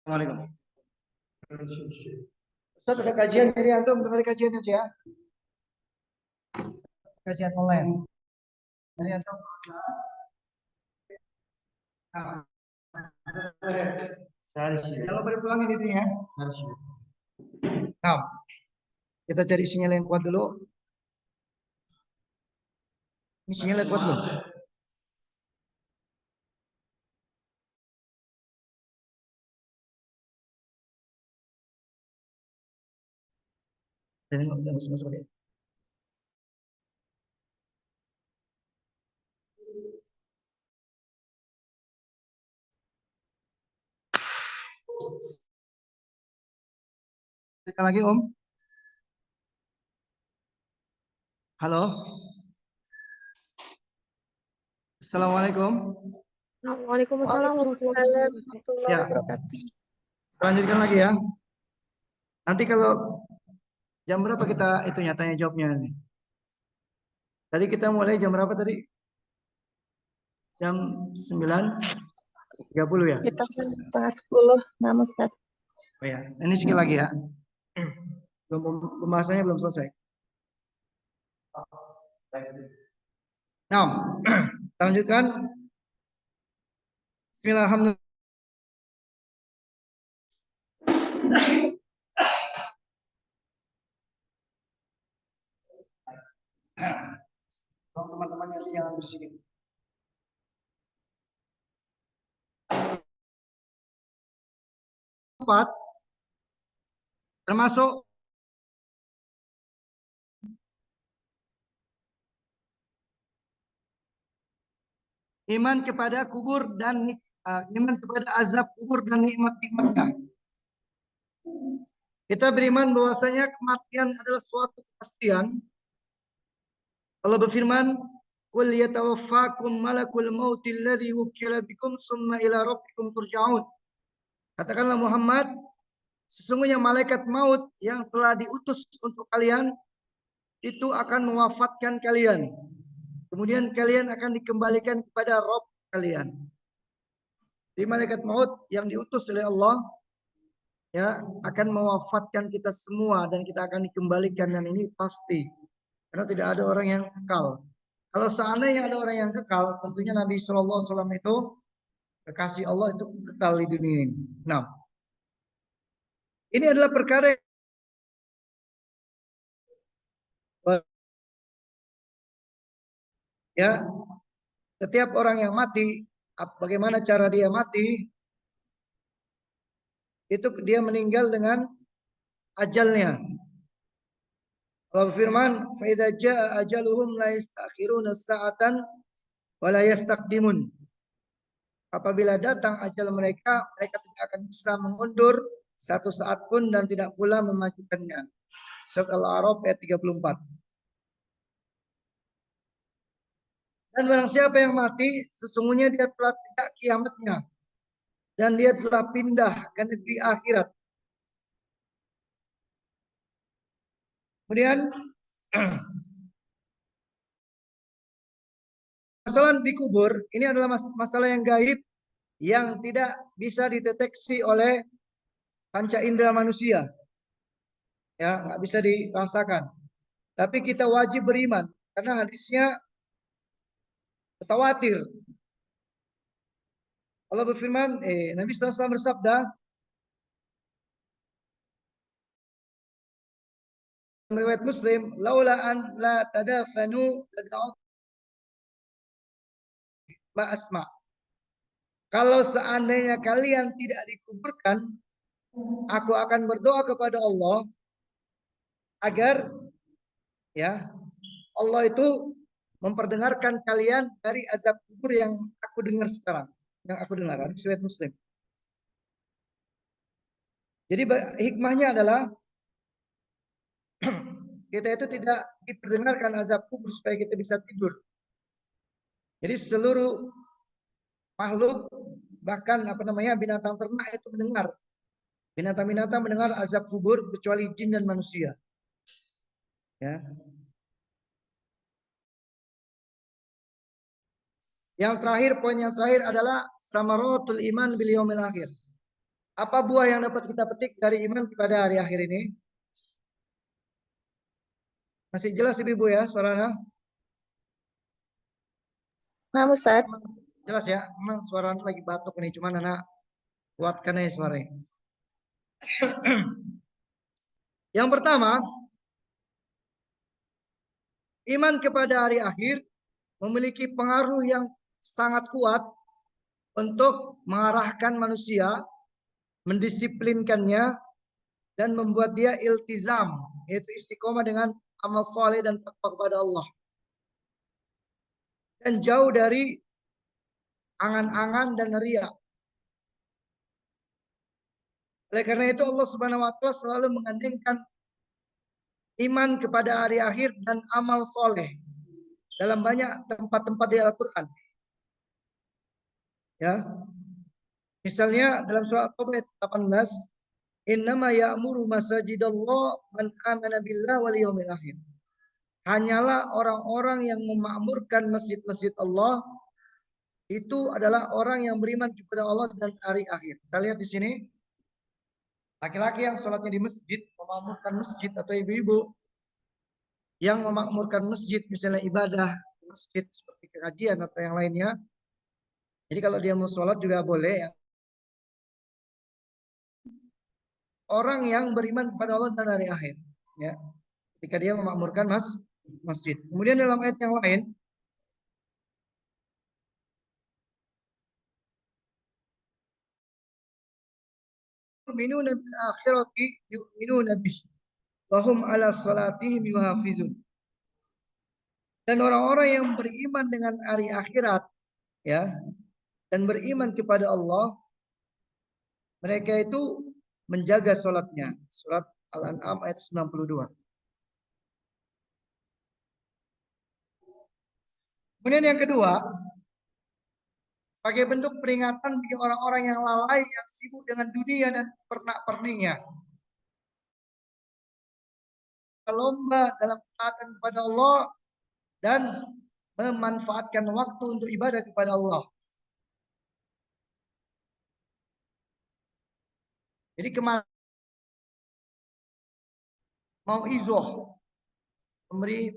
Speaker 2: Assalamualaikum. Ustaz, ada kajian dari antum, dengar kajian aja ya. Kajian online. Dari antum. Kalau pada pulangin itu ya. Nah, kita cari sinyal yang kuat dulu. Ini sinyal yang kuat belum? Masuk. Sekali lagi Om. Halo. Assalamualaikum.
Speaker 3: Waalaikumsalam warahmatullahi
Speaker 2: Ya.
Speaker 3: wabarakatuh.
Speaker 2: Lanjutkan lagi ya. Nanti kalau jam berapa kita itunya tanya jawabnya nih? Tadi kita mulai jam berapa tadi? Jam 9.30 ya?
Speaker 3: Kita 9:30, nama Ustaz.
Speaker 2: Oh ya, ini sekali lagi ya. Pembahasannya belum selesai. Nah, kita lanjutkan. Bismillahirrahmanirrahim. Teman-teman yang jangan berisik. Empat, termasuk iman kepada kubur dan iman kepada azab kubur dan nikmat-nikmatnya. Kita beriman bahwasanya kematian adalah suatu kepastian. Allah berfirman, "Qul yatawaffakum malakul mauti alladhi wukila bikum summa ila rabbikum turja'un." Katakanlah Muhammad, sesungguhnya malaikat maut yang telah diutus untuk kalian itu akan mewafatkan kalian. Kemudian kalian akan dikembalikan kepada Rabb kalian. Di malaikat maut yang diutus oleh Allah ya akan mewafatkan kita semua dan kita akan dikembalikan, dan ini pasti. Karena tidak ada orang yang kekal. Kalau seandainya ada orang yang kekal, tentunya Nabi SAW itu kekasih Allah itu kekal di dunia ini. Nah, ini adalah perkara ya, setiap orang yang mati, bagaimana cara dia mati? Itu dia meninggal dengan ajalnya. Allah berfirman, "Fa idza jaa ajaluhum la yastakhiruna sa'atan wa la yastaqdimun." apabila datang ajal mereka, mereka tidak akan bisa mengundur satu saat pun dan tidak pula memajukannya. Surat Al-A'raf ayat 34. Dan barang siapa yang mati, sesungguhnya dia telah tegak kiamatnya. Dan dia telah pindah ke negeri akhirat. Kemudian, masalah di kubur, ini adalah masalah yang gaib, yang tidak bisa dideteksi oleh panca indera manusia. Ya, nggak bisa dirasakan. Tapi kita wajib beriman, karena hadisnya mutawatir. Allah berfirman, Nabi SAW bersabda, riwayat Muslim, laula an la tadafanu lada'ut ma asma. Kalau seandainya kalian tidak dikuburkan, aku akan berdoa kepada Allah agar ya Allah itu memperdengarkan kalian dari azab kubur yang aku dengar sekarang, yang aku dengar. Hadis riwayat Muslim. Jadi hikmahnya adalah kita itu tidak diperdengarkan azab kubur supaya kita bisa tidur. Jadi seluruh makhluk, bahkan binatang ternak itu mendengar. Binatang-binatang mendengar azab kubur kecuali jin dan manusia. Ya. Yang terakhir, poin yang terakhir adalah samaratul iman bil yaumil akhir. Apa buah yang dapat kita petik dari iman kepada hari akhir ini? Masih jelas Ibu ya suaranya?
Speaker 3: Nah, Ustaz.
Speaker 2: Jelas ya, memang suaranya lagi batuk nih, cuman anak kuatkan aja suaranya. Yang pertama, iman kepada hari akhir memiliki pengaruh yang sangat kuat untuk mengarahkan manusia, mendisiplinkannya, dan membuat dia iltizam, yaitu istiqomah dengan amal soleh dan takwa kepada Allah. Dan jauh dari angan-angan dan riya. Oleh karena itu Allah Subhanahu wa taala selalu mengandengkan iman kepada hari akhir dan amal soleh dalam banyak tempat-tempat di Al-Quran. Ya, misalnya dalam surat At-Taubah 18, innama ya'muru masajidallah man amana billah wal yawmil akhir. Hanyalah orang-orang yang memakmurkan masjid-masjid Allah itu adalah orang yang beriman kepada Allah dan hari akhir. Kita lihat di sini, laki-laki yang sholatnya di masjid, memakmurkan masjid, atau ibu-ibu yang memakmurkan masjid, misalnya ibadah masjid seperti pengajian atau yang lainnya. Jadi kalau dia mau sholat juga boleh. Ya. Orang yang beriman kepada Allah dan hari akhir. Ya. Ketika dia memakmurkan masjid. Kemudian dalam ayat yang lain, yu'minuna bil akhirati yu'minuna bih wa hum ala salatihim yuhafizun. Dan orang-orang yang beriman dengan hari akhirat, ya, dan beriman kepada Allah, mereka itu menjaga sholatnya. Surat Al-An'am ayat 92. Kemudian yang kedua, sebagai bentuk peringatan bagi orang-orang yang lalai, yang sibuk dengan dunia dan pernak-perniknya. Lomba dalam ketaatan kepada Allah dan memanfaatkan waktu untuk ibadah kepada Allah. Jadi kemarin mau izoh, memberi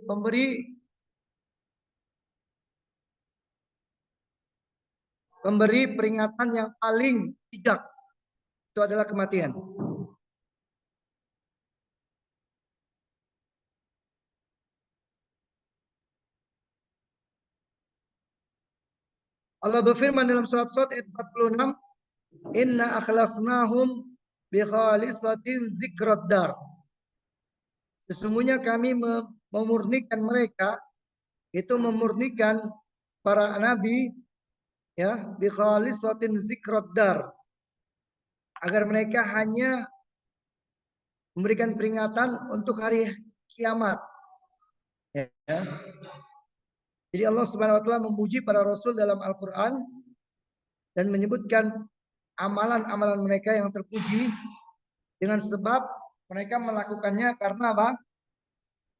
Speaker 2: peringatan yang paling bijak, itu adalah kematian. Allah berfirman dalam surat Shad ayat 46, inna akhlasnahum bi khalisatin zikrad dar. Sesungguhnya kami memurnikan mereka, itu memurnikan para nabi, ya, bi khalisatin zikrad dar, agar mereka hanya memberikan peringatan untuk hari kiamat. Ya. Jadi Allah Subhanahu wa taala memuji para rasul dalam Al-Qur'an dan menyebutkan amalan-amalan mereka yang terpuji dengan sebab mereka melakukannya karena apa?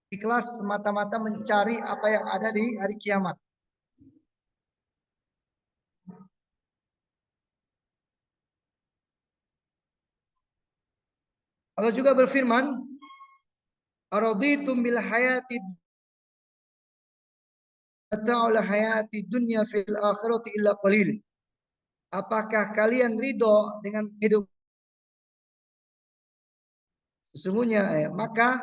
Speaker 2: Ikhlas semata-mata mencari apa yang ada di hari kiamat. Allah juga berfirman, "Araditum bil hayati mata'ul hayati dunya fil akhirati illa qalil." Apakah kalian ridho dengan hidup? Sesungguhnya maka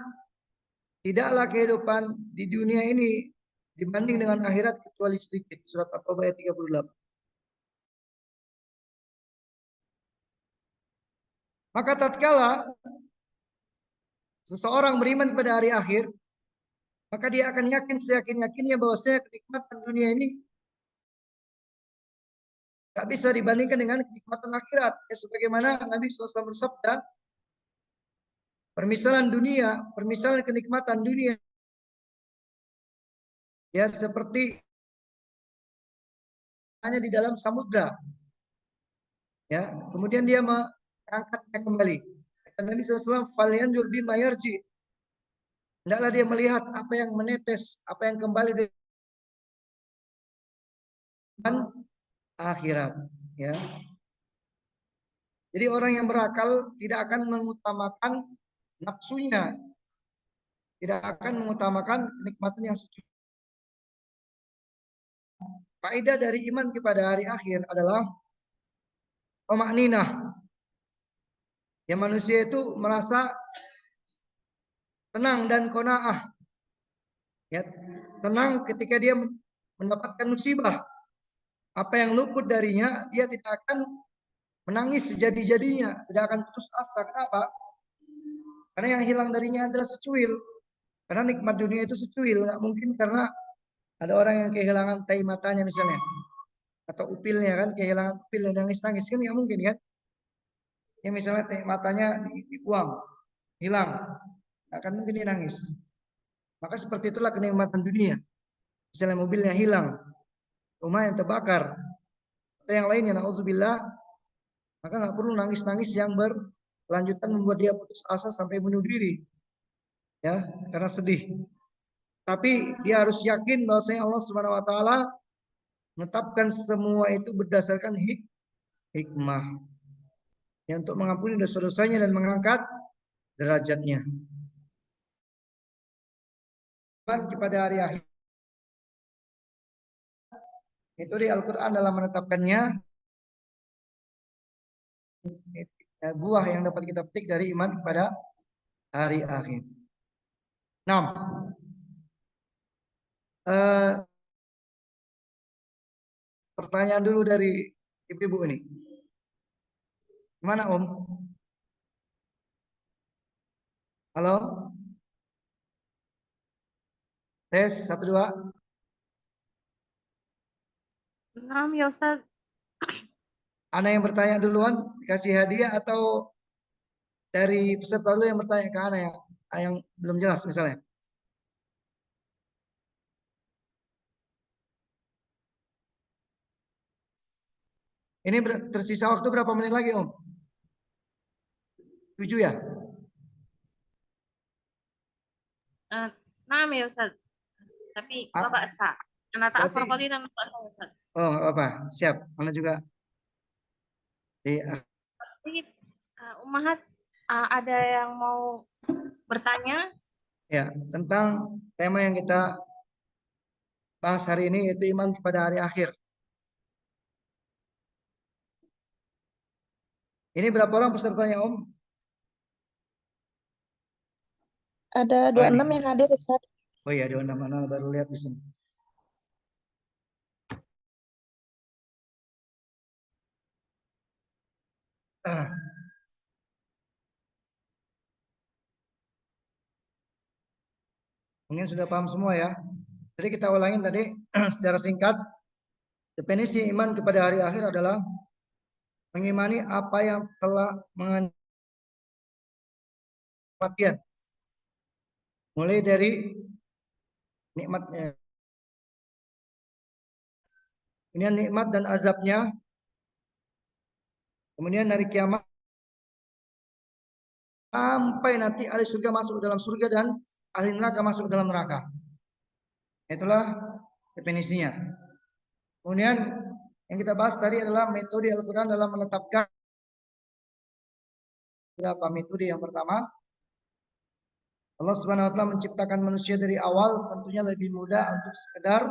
Speaker 2: tidaklah kehidupan di dunia ini dibanding dengan akhirat kecuali sedikit. Surat At-Taubah ayat 38. Maka tatkala seseorang beriman kepada hari akhir, maka dia akan yakin seyakin-yakinnya bahwasanya kenikmatan dunia ini tak bisa dibandingkan dengan kenikmatan akhirat. Ya, sebagaimana Nabi SAW bersabda, permisalan dunia, permisalan kenikmatan dunia, ya seperti hanya di dalam samudra. Ya, kemudian dia mengangkatnya kembali. Dan Nabi SAW, "Falyanzur bima yarji." Hendaklah dia melihat apa yang menetes, apa yang kembali dari akhirat. Ya. Jadi orang yang berakal tidak akan mengutamakan nafsunya, tidak akan mengutamakan kenikmatan yang sejujurnya. Kaidah dari iman kepada hari akhir adalah tamakninah. Ya, manusia itu merasa tenang dan qanaah. Ya, tenang ketika dia mendapatkan musibah. Apa yang luput darinya, dia tidak akan menangis sejadi-jadinya, tidak akan putus asa. Kenapa? Karena yang hilang darinya adalah secuil. Karena nikmat dunia itu secuil, nggak mungkin karena ada orang yang kehilangan tai matanya misalnya, atau upilnya kan, kehilangan upil dan nangis-nangis kan nggak mungkin kan? Yang misalnya tai matanya dibuang, hilang, nggak akan mungkin dia nangis. Maka seperti itulah kenikmatan dunia. Misalnya mobilnya hilang, rumah yang terbakar, atau yang lainnya, na'udzubillah, maka nggak perlu nangis-nangis yang berlanjutan membuat dia putus asa sampai bunuh diri, ya, karena sedih. Tapi dia harus yakin bahwasanya Allah Subhanahu wa taala menetapkan semua itu berdasarkan hikmah. Ya, untuk mengampuni dosa-dosanya dan mengangkat derajatnya. Iman kepada hari akhir itu di Al-Quran dalam menetapkannya buah yang dapat kita petik dari iman kepada hari akhir. 6. Pertanyaan dulu dari ibu-ibu ini. Gimana Om? Halo? Tes 1 2.
Speaker 5: Naam ya Ustaz.
Speaker 2: Ana yang bertanya duluan kasih hadiah atau dari peserta dulu yang bertanya ke Ana yang belum jelas misalnya. Ini tersisa waktu berapa menit lagi Om? 7 ya?
Speaker 5: Naam ya Ustaz. Tapi Bapak sah. Anak tak
Speaker 2: Berarti-
Speaker 5: akhir kali dan Bapak sah Ustaz.
Speaker 2: Oh, apa? Siap. Ana juga.
Speaker 5: Jadi, Ummahat, ada yang mau bertanya?
Speaker 2: Ya, tentang tema yang kita bahas hari ini yaitu iman kepada hari akhir. Ini berapa orang pesertanya Om?
Speaker 3: Ada 26 yang hadir, Ustaz.
Speaker 2: Oh iya, di mana baru lihat di sini. Mungkin sudah paham semua ya. Jadi kita ulangin tadi secara singkat. Definisi iman kepada hari akhir adalah mengimani apa yang telah mengandung kematian, mulai dari nikmatnya, kemudian nikmat dan azabnya, kemudian hari kiamat, sampai nanti ahli surga masuk dalam surga dan ahli neraka masuk dalam neraka. Itulah definisinya. Kemudian yang kita bahas tadi adalah metode Al-Quran dalam menetapkan beberapa metode. Yang pertama, Allah Subhanahu wa taala menciptakan manusia dari awal, tentunya lebih mudah untuk sekedar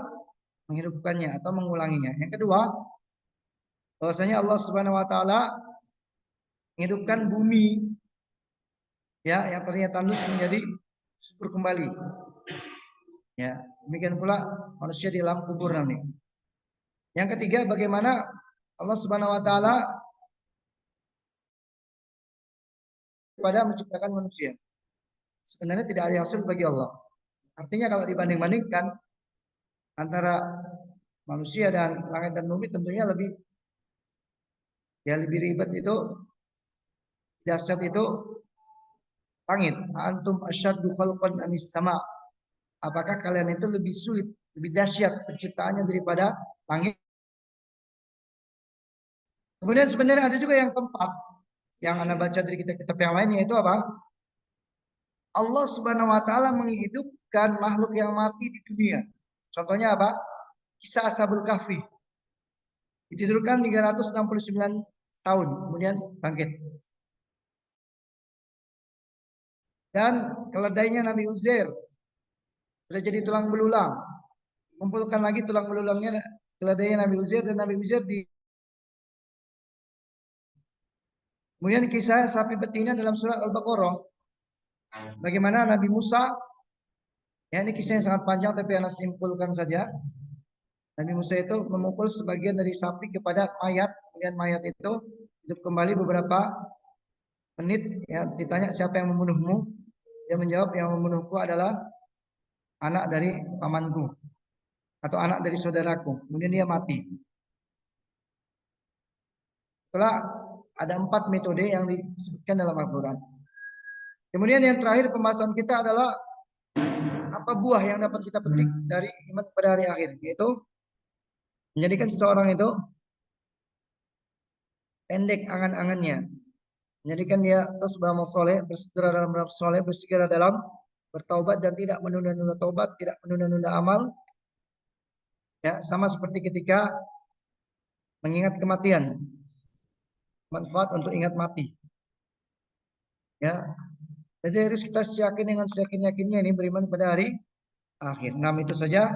Speaker 2: menghidupkannya atau mengulanginya. Yang kedua, bahwasanya Allah Subhanahu wa taala menghidupkan bumi ya yang tadinya tandus menjadi subur kembali. Ya, demikian pula manusia di alam kubur nanti. Yang ketiga, bagaimana Allah Subhanahu wa taala pada menciptakan manusia. Sebenarnya tidak ada yang sulit bagi Allah. Artinya kalau dibanding-bandingkan antara manusia dan langit dan bumi, tentunya lebih ribet itu, dahsyat itu langit. Antum asyaddu khalqan amis sama. Apakah kalian itu lebih sulit, lebih dahsyat penciptaannya daripada langit? Kemudian sebenarnya ada juga yang keempat yang Anda baca dari kitab-kitab yang lain, yaitu apa? Allah Subhanahu wa taala menghidupkan makhluk yang mati di dunia. Contohnya apa? Kisah Ashabul Kahfi. Ditidurkan 369 tahun, kemudian bangkit. Dan keledainya Nabi Uzair sudah jadi tulang belulang. Kumpulkan lagi tulang belulangnya, keledainya Nabi Uzair, dan Nabi Uzair di. Kemudian kisah sapi betina dalam surat Al-Baqarah. Bagaimana Nabi Musa, ya ini kisah yang sangat panjang tapi Anda simpulkan saja. Nabi Musa itu memukul sebagian dari sapi kepada mayat, kemudian mayat itu hidup kembali beberapa menit. Ya, ditanya siapa yang membunuhmu, dia menjawab yang membunuhku adalah anak dari pamanku atau anak dari saudaraku. Kemudian dia mati. Setelah ada 4 metode yang disebutkan dalam Al-Quran. Kemudian yang terakhir pembahasan kita adalah apa buah yang dapat kita petik dari iman pada hari akhir, yaitu menjadikan seseorang itu pendek angan-angannya, menjadikan dia terus beramal soleh, bersegera dalam beramal soleh, bersegera dalam bertaubat dan tidak menunda-nunda taubat, tidak menunda-nunda amal. Ya, sama seperti ketika mengingat kematian, manfaat untuk ingat mati. Ya, jadi harus kita yakin dengan seyakin-yakinnya ini beriman pada hari akhir. Nah, itu saja.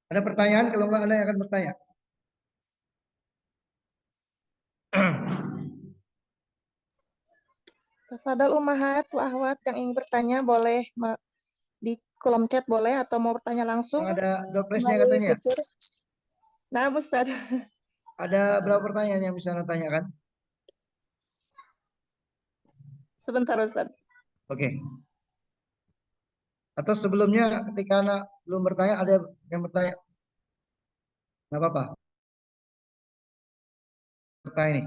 Speaker 2: Ada pertanyaan? Kalau enggak, Anda akan bertanya.
Speaker 3: Tafadhal Ummahat wa Akhwat yang ingin bertanya boleh di kolom chat boleh atau mau bertanya langsung
Speaker 2: Ada dopresnya
Speaker 3: melalui
Speaker 2: katanya.
Speaker 3: fitur. Nah, Ustaz.
Speaker 2: Ada berapa pertanyaan yang bisa Anda tanyakan?
Speaker 3: Sebentar Ustaz.
Speaker 2: Oke. Atau sebelumnya ketika Anda belum bertanya ada yang bertanya? Nggak apa-apa. Bertanya ini.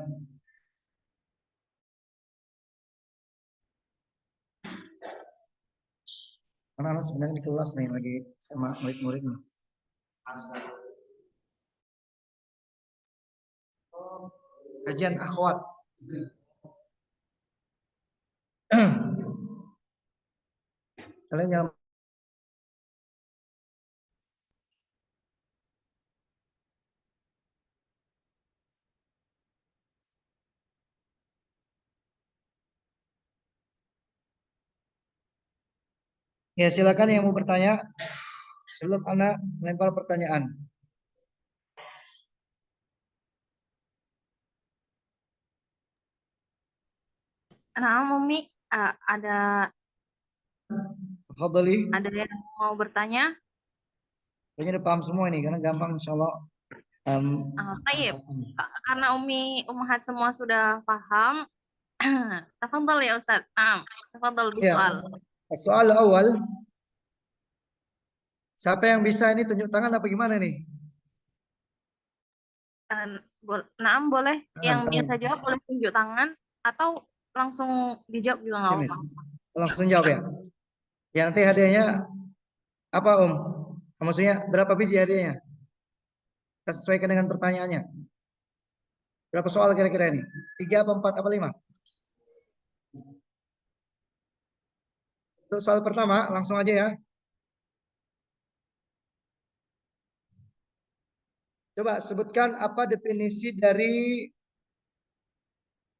Speaker 2: Karena sebenarnya di kelas nih lagi sama murid-murid nih. Kajian akhwat. Kalian jangan. Ya, silakan yang mau bertanya sebelum Anda lempar pertanyaan.
Speaker 5: Nah, Umi, ada
Speaker 2: Tafadhali.
Speaker 5: yang mau bertanya?
Speaker 2: Kayaknya udah paham semua ini karena gampang insyaallah.
Speaker 5: Baik, karena Ummahat semua sudah paham. Tafadhal ya Ustaz. Tafadhal
Speaker 2: Ya.
Speaker 5: bisoal.
Speaker 2: Soal awal. Siapa yang bisa ini tunjuk tangan apa gimana nih?
Speaker 5: Naam boleh. Yang
Speaker 2: Tangan.
Speaker 5: biasa jawab boleh tunjuk tangan atau langsung dijawab juga nggak
Speaker 2: Oke,
Speaker 5: apa-apa.
Speaker 2: Miss. Langsung jawab ya. Ya, nanti hadiahnya apa Om? Maksudnya berapa biji hadiahnya? Kita sesuaikan dengan pertanyaannya. Berapa soal kira-kira ini? 3 apa 4 apa 5? Untuk soal pertama langsung aja ya. Coba sebutkan apa definisi dari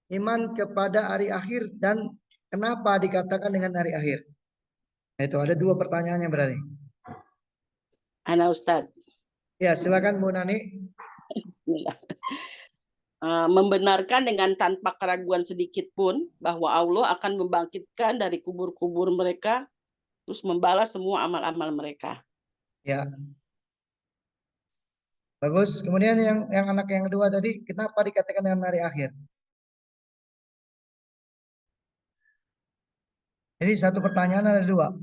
Speaker 2: iman kepada hari akhir dan kenapa dikatakan dengan hari akhir. Nah, itu ada 2 pertanyaannya berarti.
Speaker 6: Ana Ustadz,
Speaker 2: Ya, silakan Bu Nani.
Speaker 6: Bismillah. Membenarkan dengan tanpa keraguan sedikit pun bahwa Allah akan membangkitkan dari kubur-kubur mereka, terus membalas semua amal-amal mereka.
Speaker 2: Ya. Bagus. Kemudian yang anak yang kedua tadi, kenapa dikatakan dengan hari akhir? Jadi satu pertanyaan ada 2.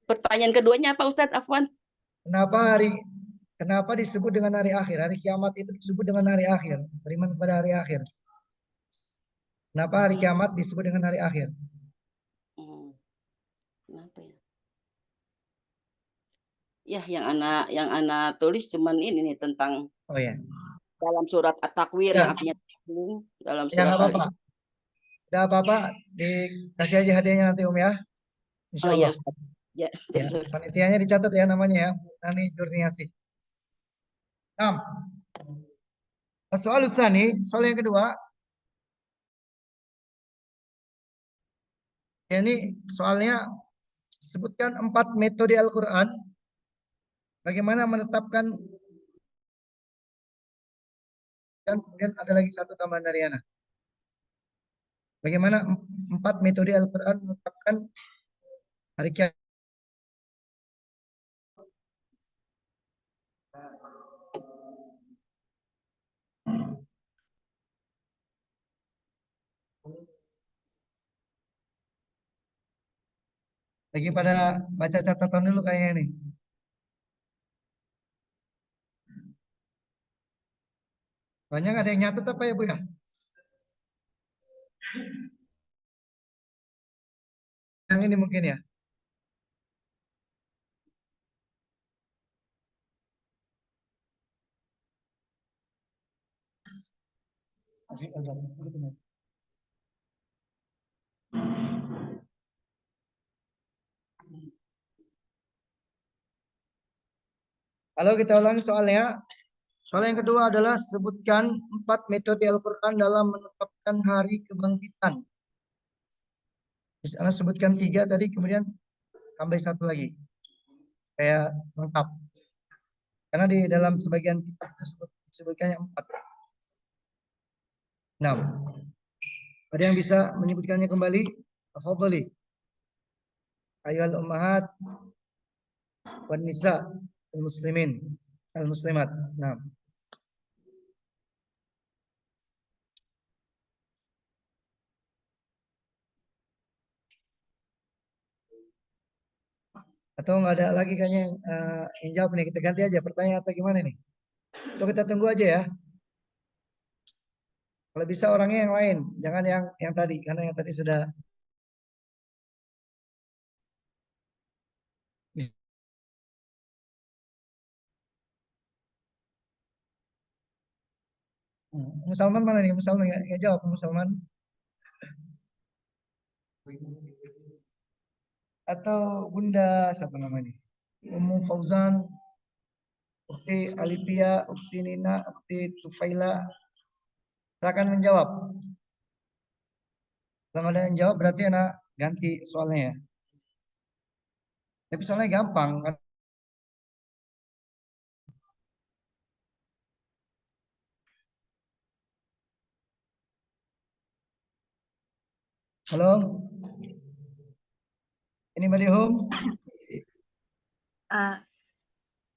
Speaker 6: Pertanyaan keduanya apa Ustadz Afwan?
Speaker 2: Kenapa disebut dengan hari akhir? Hari kiamat itu disebut dengan hari akhir. Beriman pada hari akhir. Kenapa hari kiamat disebut dengan hari akhir?
Speaker 6: Kenapa ya? Ya, yang anak tulis cuman ini nih tentang
Speaker 2: Oh ya.
Speaker 6: dalam surat At-Takwir
Speaker 2: Ya.
Speaker 6: yang artinya dalam
Speaker 2: Ya,
Speaker 6: surat
Speaker 2: nggak apa-apa. Tidak apa-apa, dikasih aja hadiahnya nanti Om ya. Insya
Speaker 6: Oh iya
Speaker 2: Allah.
Speaker 6: Ustadz. Ya,
Speaker 2: Ya, panitianya dicatat ya namanya ya. Nani Jurniasi. Nah, soal yang kedua. Ya, ini soalnya sebutkan 4 metode Al-Quran. Bagaimana menetapkan, dan kemudian ada lagi satu tambahan dari Ana. Bagaimana 4 metode Al-Quran menetapkan hari kiamat. Lagi pada baca catatan dulu kayaknya ini. Banyak ada yang nyatet apa ya Bu ya? Yang ini mungkin ya. Kalau kita ulangi soalnya. Soal yang kedua adalah sebutkan 4 metode Al-Quran dalam menetapkan hari kebangkitan. Misalnya sebutkan 3 tadi, kemudian tambah 1 lagi. Kayak lengkap. Karena di dalam sebagian kitab disebutkannya 4. Nah, ada yang bisa menyebutkannya kembali? Tafadhali. Ayyuhal ummahat wan nisa al-muslimin al-muslimat. Nah. Atau nggak ada lagi kayaknya yang jawab nih. Kita ganti aja pertanyaan atau gimana nih? Atau kita tunggu aja ya. Kalau bisa orangnya yang lain, jangan yang tadi, karena yang tadi sudah. Musalman mana nih? Musalman nggak jawab Musalman. Atau Bunda siapa namanya? Ummu Fauzan, Ukti Alipia, Ukti Nina, Ukti Tufaila. Silakan menjawab. Kalau ada yang jawab berarti anak ganti soalnya ya. Tapi soalnya gampang kan. Halo? Ini Mbak Home?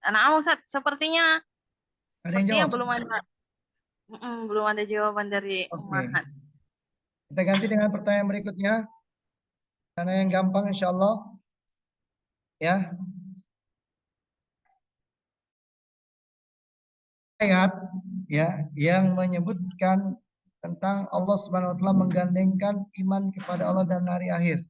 Speaker 5: Anak Ustaz, sepertinya
Speaker 2: Ada yang jawab?
Speaker 5: belum ada jawaban dari
Speaker 2: Oke.
Speaker 5: Ummahat.
Speaker 2: Kita ganti dengan pertanyaan berikutnya. Karena yang gampang insya Allah. Ya. ayat ya yang menyebutkan tentang Allah Subhanahu wa taala menggandengkan iman kepada Allah dan hari akhir.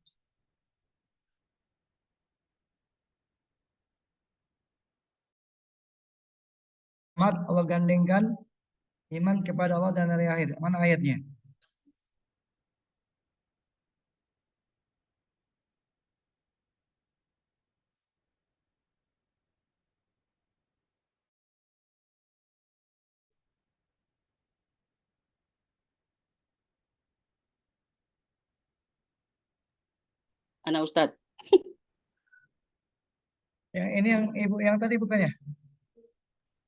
Speaker 2: Allah gandengkan iman kepada Allah dan hari akhir. Mana ayatnya?
Speaker 6: Anak Ustadz.
Speaker 2: Yang ini yang ibu yang tadi bukannya?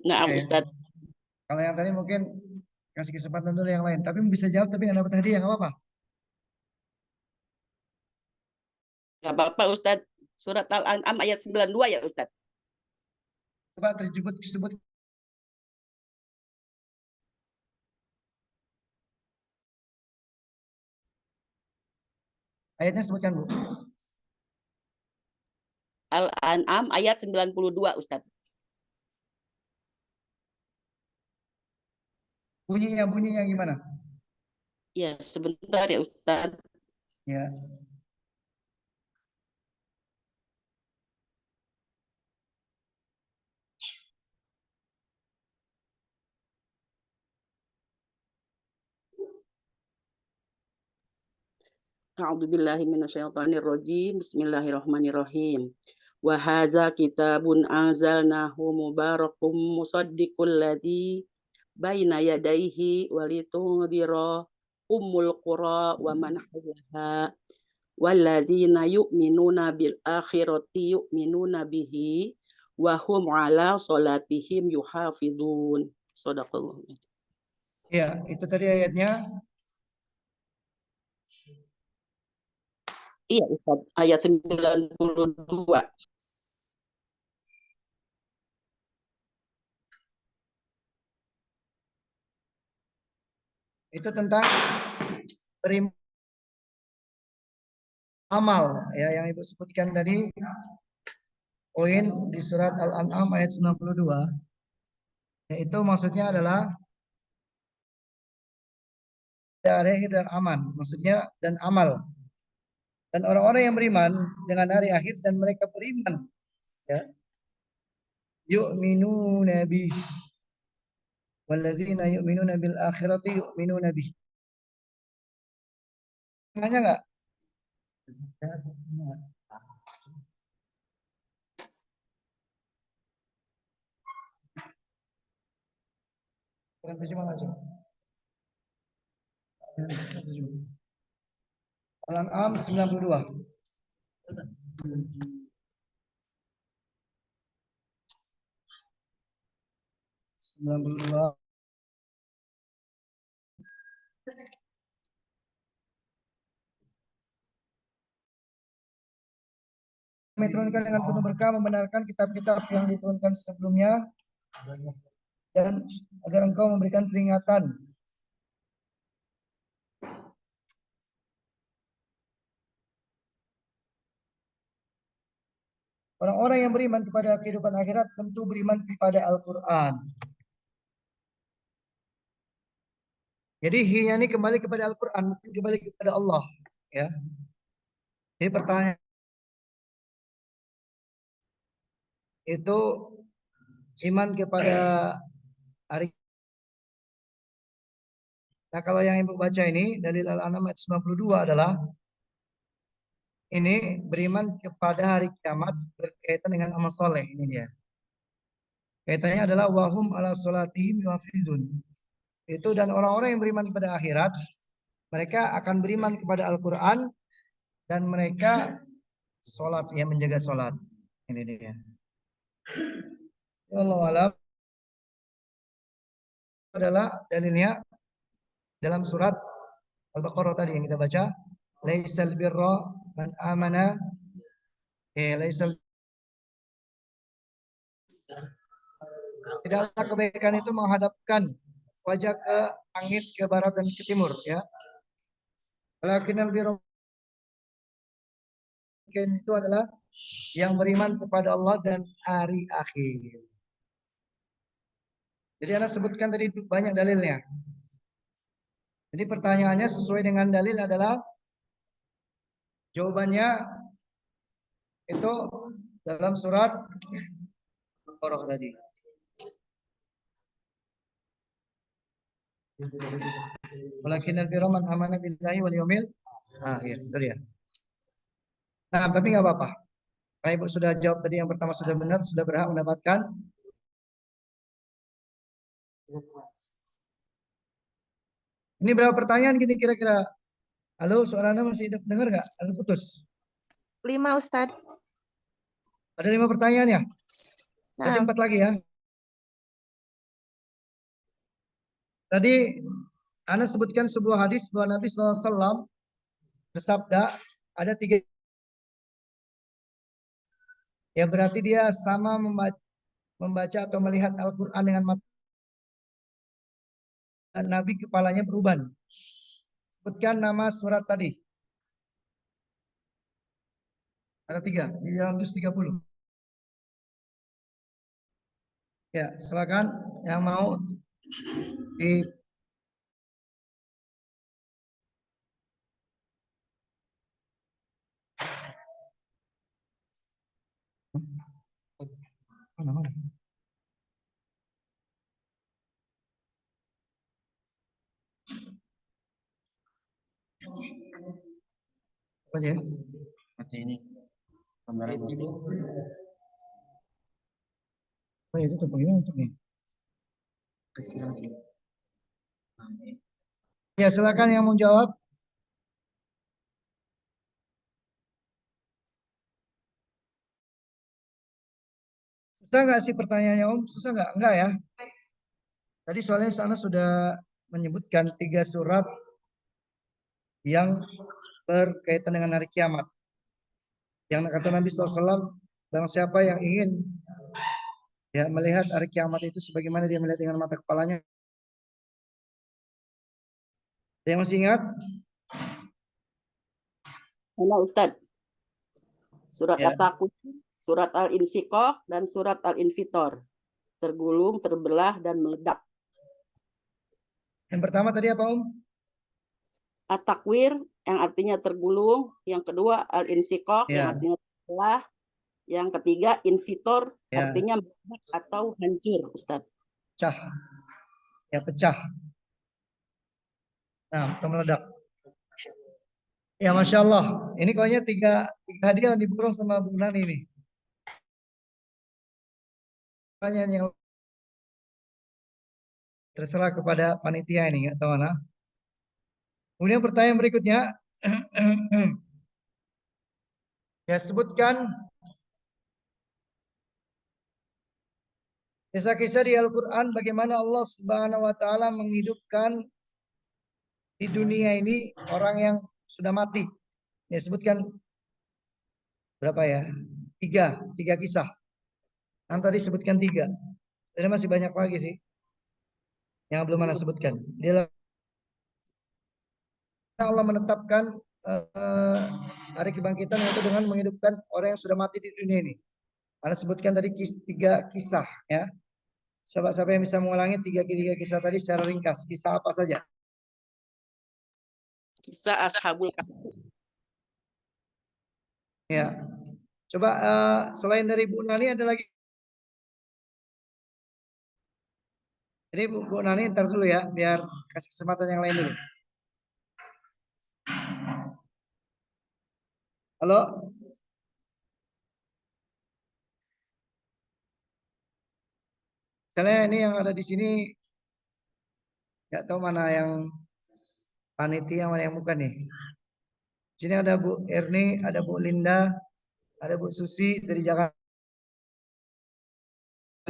Speaker 6: Nah,
Speaker 2: Ya.
Speaker 6: Ustadz.
Speaker 2: Kalau yang tadi mungkin kasih kesempatan dulu yang lain. Tapi bisa jawab tapi nggak dapat hadiah nggak apa-apa.
Speaker 6: Gak apa-apa Ustadz. Surat Al-An'am ayat 92 ya Ustadz.
Speaker 2: Coba disebut ayatnya, sebutkan Bu.
Speaker 6: Al-An'am ayat 92 Ustadz.
Speaker 2: Bunyinya gimana?
Speaker 6: Ya, sebentar ya Ustadz.
Speaker 2: Ya.
Speaker 6: A'udzubillahi minasyaitonirrajim. Bismillahirrahmanirrahim. Wa hadza kitabun anzalnahu mubarakum musaddiqul ladzi baina yadayhi walitunzira ummul qura wa man hawlaha walladzina yu'minuna bil akhirati yu'minuna bihi wa hum ala salatihim yuhafizun. Shadaqallah.
Speaker 2: Ya, itu tadi ayatnya.
Speaker 6: Iya Ustaz, ayat 92.
Speaker 2: Itu tentang amal ya yang Ibu sebutkan tadi, poin di surat Al-An'am ayat 92, yaitu maksudnya adalah hari dan aman, maksudnya dan amal. Dan orang-orang yang beriman dengan hari akhir dan mereka beriman ya, yu'minuna bih walladzina yu'minuna bil akhirati yu'minuna bih. Nanya enggak? Bukan terjemah langsung. Al-An'am 92. Kami turunkan dengan penuh berkah, membenarkan kitab-kitab yang diturunkan sebelumnya, dan agar engkau memberikan peringatan. Orang-orang yang beriman kepada kehidupan akhirat tentu beriman kepada Al-Quran. Jadi hiya ini kembali kepada Al-Quran, bukan kembali kepada Allah. Ya. Jadi pertanyaan itu iman kepada hari. Nah kalau yang Ibu baca ini, dalil Al-An'am ayat 92 adalah ini beriman kepada hari kiamat berkaitan dengan amal soleh. Ini dia. Kaitannya adalah wahum ala sholatihim yuhafizun. Itu dan orang-orang yang beriman kepada akhirat, mereka akan beriman kepada Al-Quran dan mereka sholat, ya menjaga sholat. Ini dia. Wallahu a'lam. Adalah dalilnya dalam surat Al-Baqarah tadi yang kita baca. Laisal birra man amana. Tidaklah kebaikan itu menghadapkan wajah ke langit, ke barat dan ke timur, ya. Walakinnal birra itu adalah yang beriman kepada Allah dan hari akhir. Jadi Anda sebutkan tadi banyak dalilnya. Jadi pertanyaannya sesuai dengan dalil adalah jawabannya itu dalam surat Al-Baqarah tadi. Walakin al-birra man amana billahi wal yawmil akhir. Itu dia. Nah, tapi nggak apa-apa. Karena Ibu sudah jawab tadi yang pertama sudah benar, sudah berhak mendapatkan. Ini berapa pertanyaan gini kira-kira? Halo, suara Anda masih dengar nggak? Ada putus.
Speaker 3: 5 Ustaz.
Speaker 2: Ada 5 pertanyaan ya? Berarti
Speaker 3: Nah,
Speaker 2: 4 lagi ya. Tadi Anda sebutkan sebuah hadis bahwa Nabi SAW bersabda ada 3. Ya berarti dia sama membaca atau melihat Al-Quran dengan mata Nabi kepalanya berubah. Sebutkan nama surat tadi. Ada 3 di dalam juz 30. Ya, silakan yang mau di mana? Apa aja?
Speaker 1: Masih ini. Kamera itu.
Speaker 2: Oh itu tuh bagaimana untuk nih?
Speaker 1: Kesilang sih.
Speaker 2: Ya silakan yang mau jawab. Susah nggak sih pertanyaannya Om? Susah nggak? Enggak ya. Tadi soalnya sana sudah menyebutkan 3 surat yang berkaitan dengan hari kiamat. Yang kata Nabi SAW, barang siapa yang ingin ya melihat hari kiamat itu sebagaimana dia melihat dengan mata kepalanya. Ada yang masih ingat?
Speaker 6: Mana Ustadz? Surat
Speaker 2: Ya.
Speaker 6: At-Takwir, surat Al-Insyiqaq, dan surat Al-Infitor. Tergulung, terbelah, dan meledak.
Speaker 2: Yang pertama tadi apa Om?
Speaker 6: At-Takwir yang artinya tergulung, yang kedua Al-Insyiqaq yang
Speaker 2: Ya.
Speaker 6: artinya terbelah, yang ketiga Infitor
Speaker 2: Ya.
Speaker 6: artinya meledak atau hancur, Ustadz.
Speaker 2: Pecah. Ya pecah. Nah, atau meledak. Ya Masya Allah. Ini kayaknya 3 hadiah yang diborong sama Bu Nani ini. Pertanyaan yang terserah kepada panitia ini, nggak tahu mana. Kemudian pertanyaan berikutnya. Ya sebutkan kisah-kisah di Al-Quran bagaimana Allah Subhanahu Wa Taala menghidupkan di dunia ini orang yang sudah mati. Ya sebutkan berapa ya? 3 kisah. Yang tadi sebutkan 3. Dan masih banyak lagi sih yang belum Anda sebutkan. Dia Allah menetapkan hari kebangkitan yaitu dengan menghidupkan orang yang sudah mati di dunia ini. Anda sebutkan tadi 3 kisah ya. Siapa yang bisa mengulangi 3 kisah tadi secara ringkas? Kisah apa saja?
Speaker 6: Kisah Ashabul Kahfi.
Speaker 2: Ya. Coba selain dari Bu Nani ada lagi. Jadi Bu Nani ntar dulu ya, biar kasih kesempatan yang lain dulu. Halo? Misalnya ini yang ada di sini, nggak tahu mana yang panitia, mana yang bukan nih. Di sini ada Bu Erni, ada Bu Linda, ada Bu Susi dari Jakarta.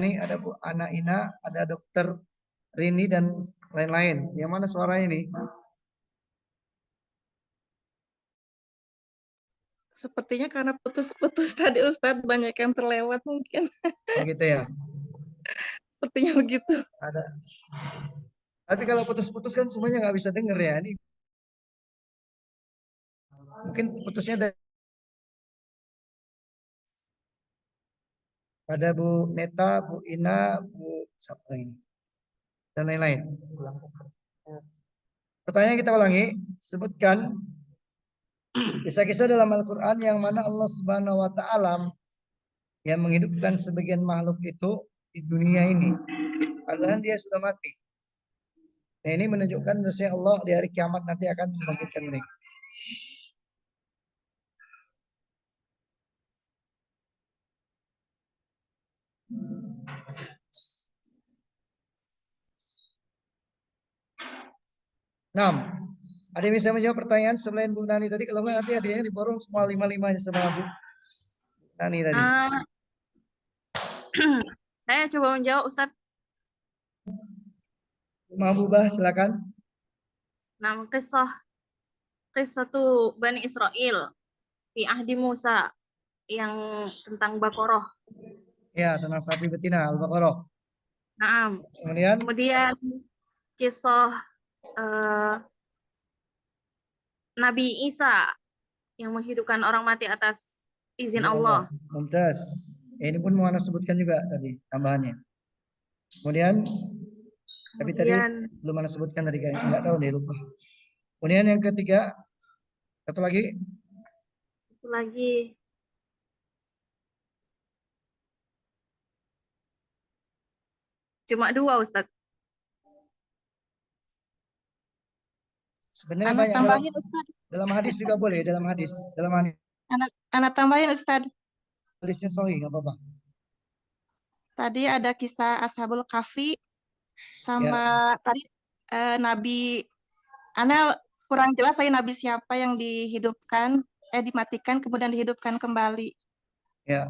Speaker 2: Ini ada Bu Ana Ina, ada Dokter Rini dan lain-lain. Yang mana suaranya nih?
Speaker 3: sepertinya karena putus-putus tadi Ustadz banyak yang terlewat mungkin.
Speaker 2: Oh gitu ya.
Speaker 3: Sepertinya begitu.
Speaker 2: Ada. Tapi kalau putus-putus kan semuanya nggak bisa denger ya. Ini mungkin putusnya ada Bu Neta, Bu Ina, Bu siapa ini? dan lain-lain. Pertanyaan kita ulangi, sebutkan kisah-kisah dalam Al-Quran yang mana Allah Subhanahu wa Ta'ala yang menghidupkan sebagian makhluk itu di dunia ini, padahal dia sudah mati. Nah, ini menunjukkan bahwa Allah di hari kiamat nanti akan membangkitkan mereka. Ada yang bisa menjawab pertanyaan selain Bu Nani tadi? Kalau nggak nanti ada yang diborong semua 5-5 sama Bu Nani tadi.
Speaker 5: Saya coba menjawab, Ustaz.
Speaker 2: Mahbubah, silakan.
Speaker 5: Nah, kisah tuh Bani Israel di ahdi Musa yang tentang Baqarah.
Speaker 2: Ya, tentang sapi betina Al-Baqarah.
Speaker 5: Nah,
Speaker 2: Kemudian
Speaker 5: kisah Nabi Isa yang menghidupkan orang mati atas izin Allah.
Speaker 2: Mumtaz. Ini pun mau Anda sebutkan juga tadi tambahannya. Kemudian tadi belum Anda sebutkan tadi, kayak nggak tahu nih, lupa. Kemudian yang ketiga, satu lagi.
Speaker 5: Cuma 2, Ustaz.
Speaker 2: Sebenarnya
Speaker 3: Anak
Speaker 2: banyak
Speaker 3: tambahin, Ustaz.
Speaker 2: dalam hadis juga boleh, dalam hadis.
Speaker 3: Anak tambahin, Ustaz.
Speaker 2: Hadisnya sahih, nggak apa-apa.
Speaker 3: Tadi ada kisah Ashabul Kahfi sama tadi Nabi, Ana kurang jelas saya Nabi siapa yang dihidupkan, dimatikan kemudian dihidupkan kembali.
Speaker 2: Ya,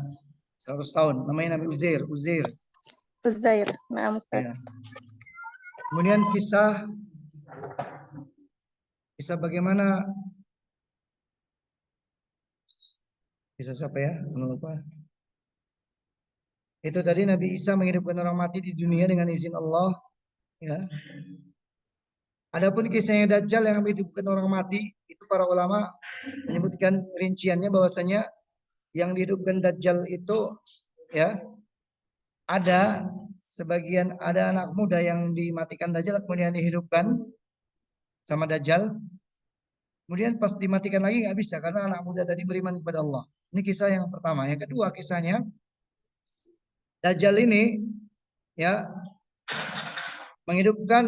Speaker 2: 100 tahun. Namanya Nabi Uzair.
Speaker 3: Uzair. Nah, Ustaz.
Speaker 2: Ya. Kemudian kisah bagaimana kisah siapa ya? Lupa. Itu tadi Nabi Isa menghidupkan orang mati di dunia dengan izin Allah. Ya. Adapun kisahnya Dajjal yang menghidupkan orang mati, itu para ulama menyebutkan rinciannya bahwasanya yang dihidupkan Dajjal itu ya ada anak muda yang dimatikan Dajjal kemudian dihidupkan sama Dajjal. Kemudian pas dimatikan lagi nggak bisa karena anak muda tadi beriman kepada Allah. Ini kisah yang pertama. Yang kedua kisahnya Dajjal ini ya menghidupkan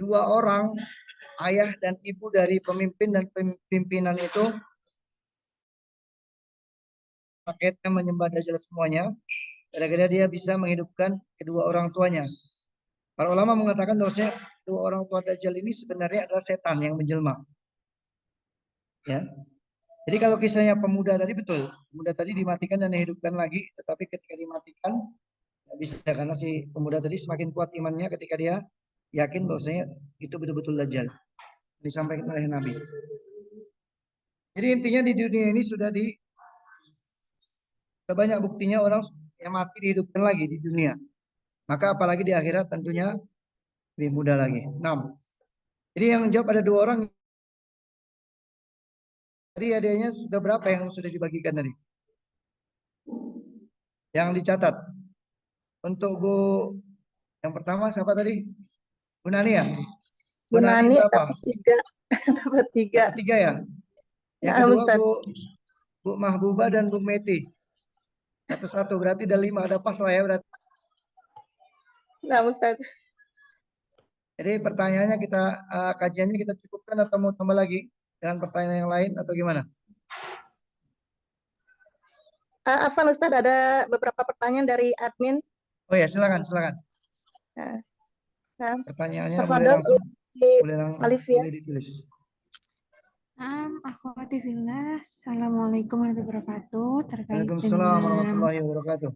Speaker 2: 2 orang ayah dan ibu dari pemimpin dan pimpinan itu, paketnya menyembah Dajjal semuanya. Gara-gara dia bisa menghidupkan kedua orang tuanya. Para ulama mengatakan bahwasanya 2 orang tua Dajjal ini sebenarnya adalah setan yang menjelma. Ya. Jadi kalau kisahnya pemuda tadi betul, pemuda tadi dimatikan dan dihidupkan lagi, tetapi ketika dimatikan nggak bisa karena si pemuda tadi semakin kuat imannya ketika dia yakin bahwasanya itu betul-betul Dajjal disampaikan oleh Nabi. Jadi intinya di dunia ini sudah banyak buktinya orang yang mati dihidupkan lagi di dunia. Maka apalagi di akhirat tentunya lebih mudah lagi. 6. Jadi yang menjawab ada 2 orang. Tadi hadiahnya sudah berapa yang sudah dibagikan tadi? Yang dicatat. Untuk Bu yang pertama siapa tadi? Bu Nani ya?
Speaker 3: Bu Nani
Speaker 2: berapa?
Speaker 3: Dapat 3.
Speaker 2: Dapat 3 ya? Yang kedua Bu Mahbubah dan Bu Meti. 1-1 berarti ada 5, ada pas lah ya berarti.
Speaker 3: Nah, Ustaz.
Speaker 2: Jadi pertanyaannya kajiannya kita cukupkan atau mau tambah lagi dengan pertanyaan yang lain atau gimana?
Speaker 3: Afwan Ustaz, ada beberapa pertanyaan dari admin.
Speaker 2: Oh ya, silakan.
Speaker 3: Nah,
Speaker 2: pertanyaannya
Speaker 3: Tafadhol,
Speaker 2: boleh ditulis.
Speaker 7: Akhwati fillah, Assalamualaikum warahmatullahi wabarakatuh.
Speaker 2: Waalaikumsalam warahmatullahi wabarakatuh.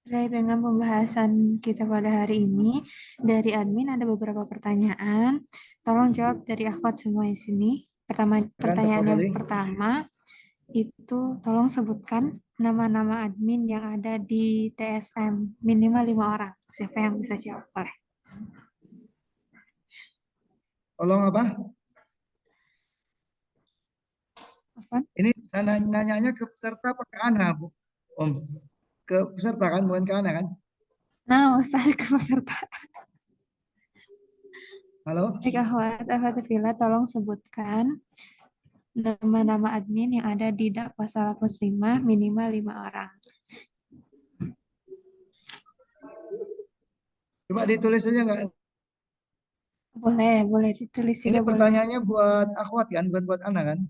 Speaker 7: Terkait dengan pembahasan kita pada hari ini, dari admin ada beberapa pertanyaan. Tolong jawab dari akhwat semua di sini. Pertanyaan yang pertama itu tolong sebutkan nama-nama admin yang ada di TSM minimal 5 orang. Siapa yang bisa jawab? Boleh.
Speaker 2: Tolong apa? Ini nanyanya ke peserta apa ke Ana, Bu? Om. Ke peserta kan, bukan ke Ana kan?
Speaker 7: Nah, Ustaz, ke peserta.
Speaker 2: Halo?
Speaker 7: Baik, akhwat fillah, tolong sebutkan nama-nama admin yang ada di dakwah salah muslimah minimal 5 orang.
Speaker 2: Coba ditulis aja nggak?
Speaker 7: Boleh ditulis
Speaker 2: Ini
Speaker 7: juga boleh.
Speaker 2: pertanyaannya buat akhwat kan, bukan buat Ana kan?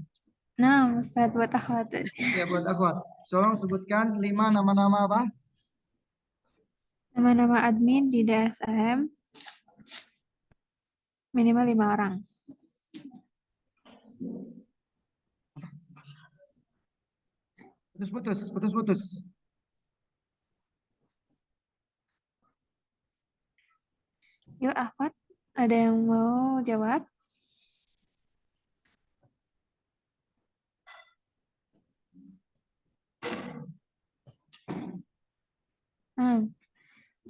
Speaker 7: Nah, Ustaz, buat akhwat.
Speaker 2: Ya buat akhwat. Tolong sebutkan 5 nama-nama apa?
Speaker 7: Nama-nama admin di DSM minimal 5 orang.
Speaker 2: Putus.
Speaker 7: Yuk, akhwat, ada yang mau jawab?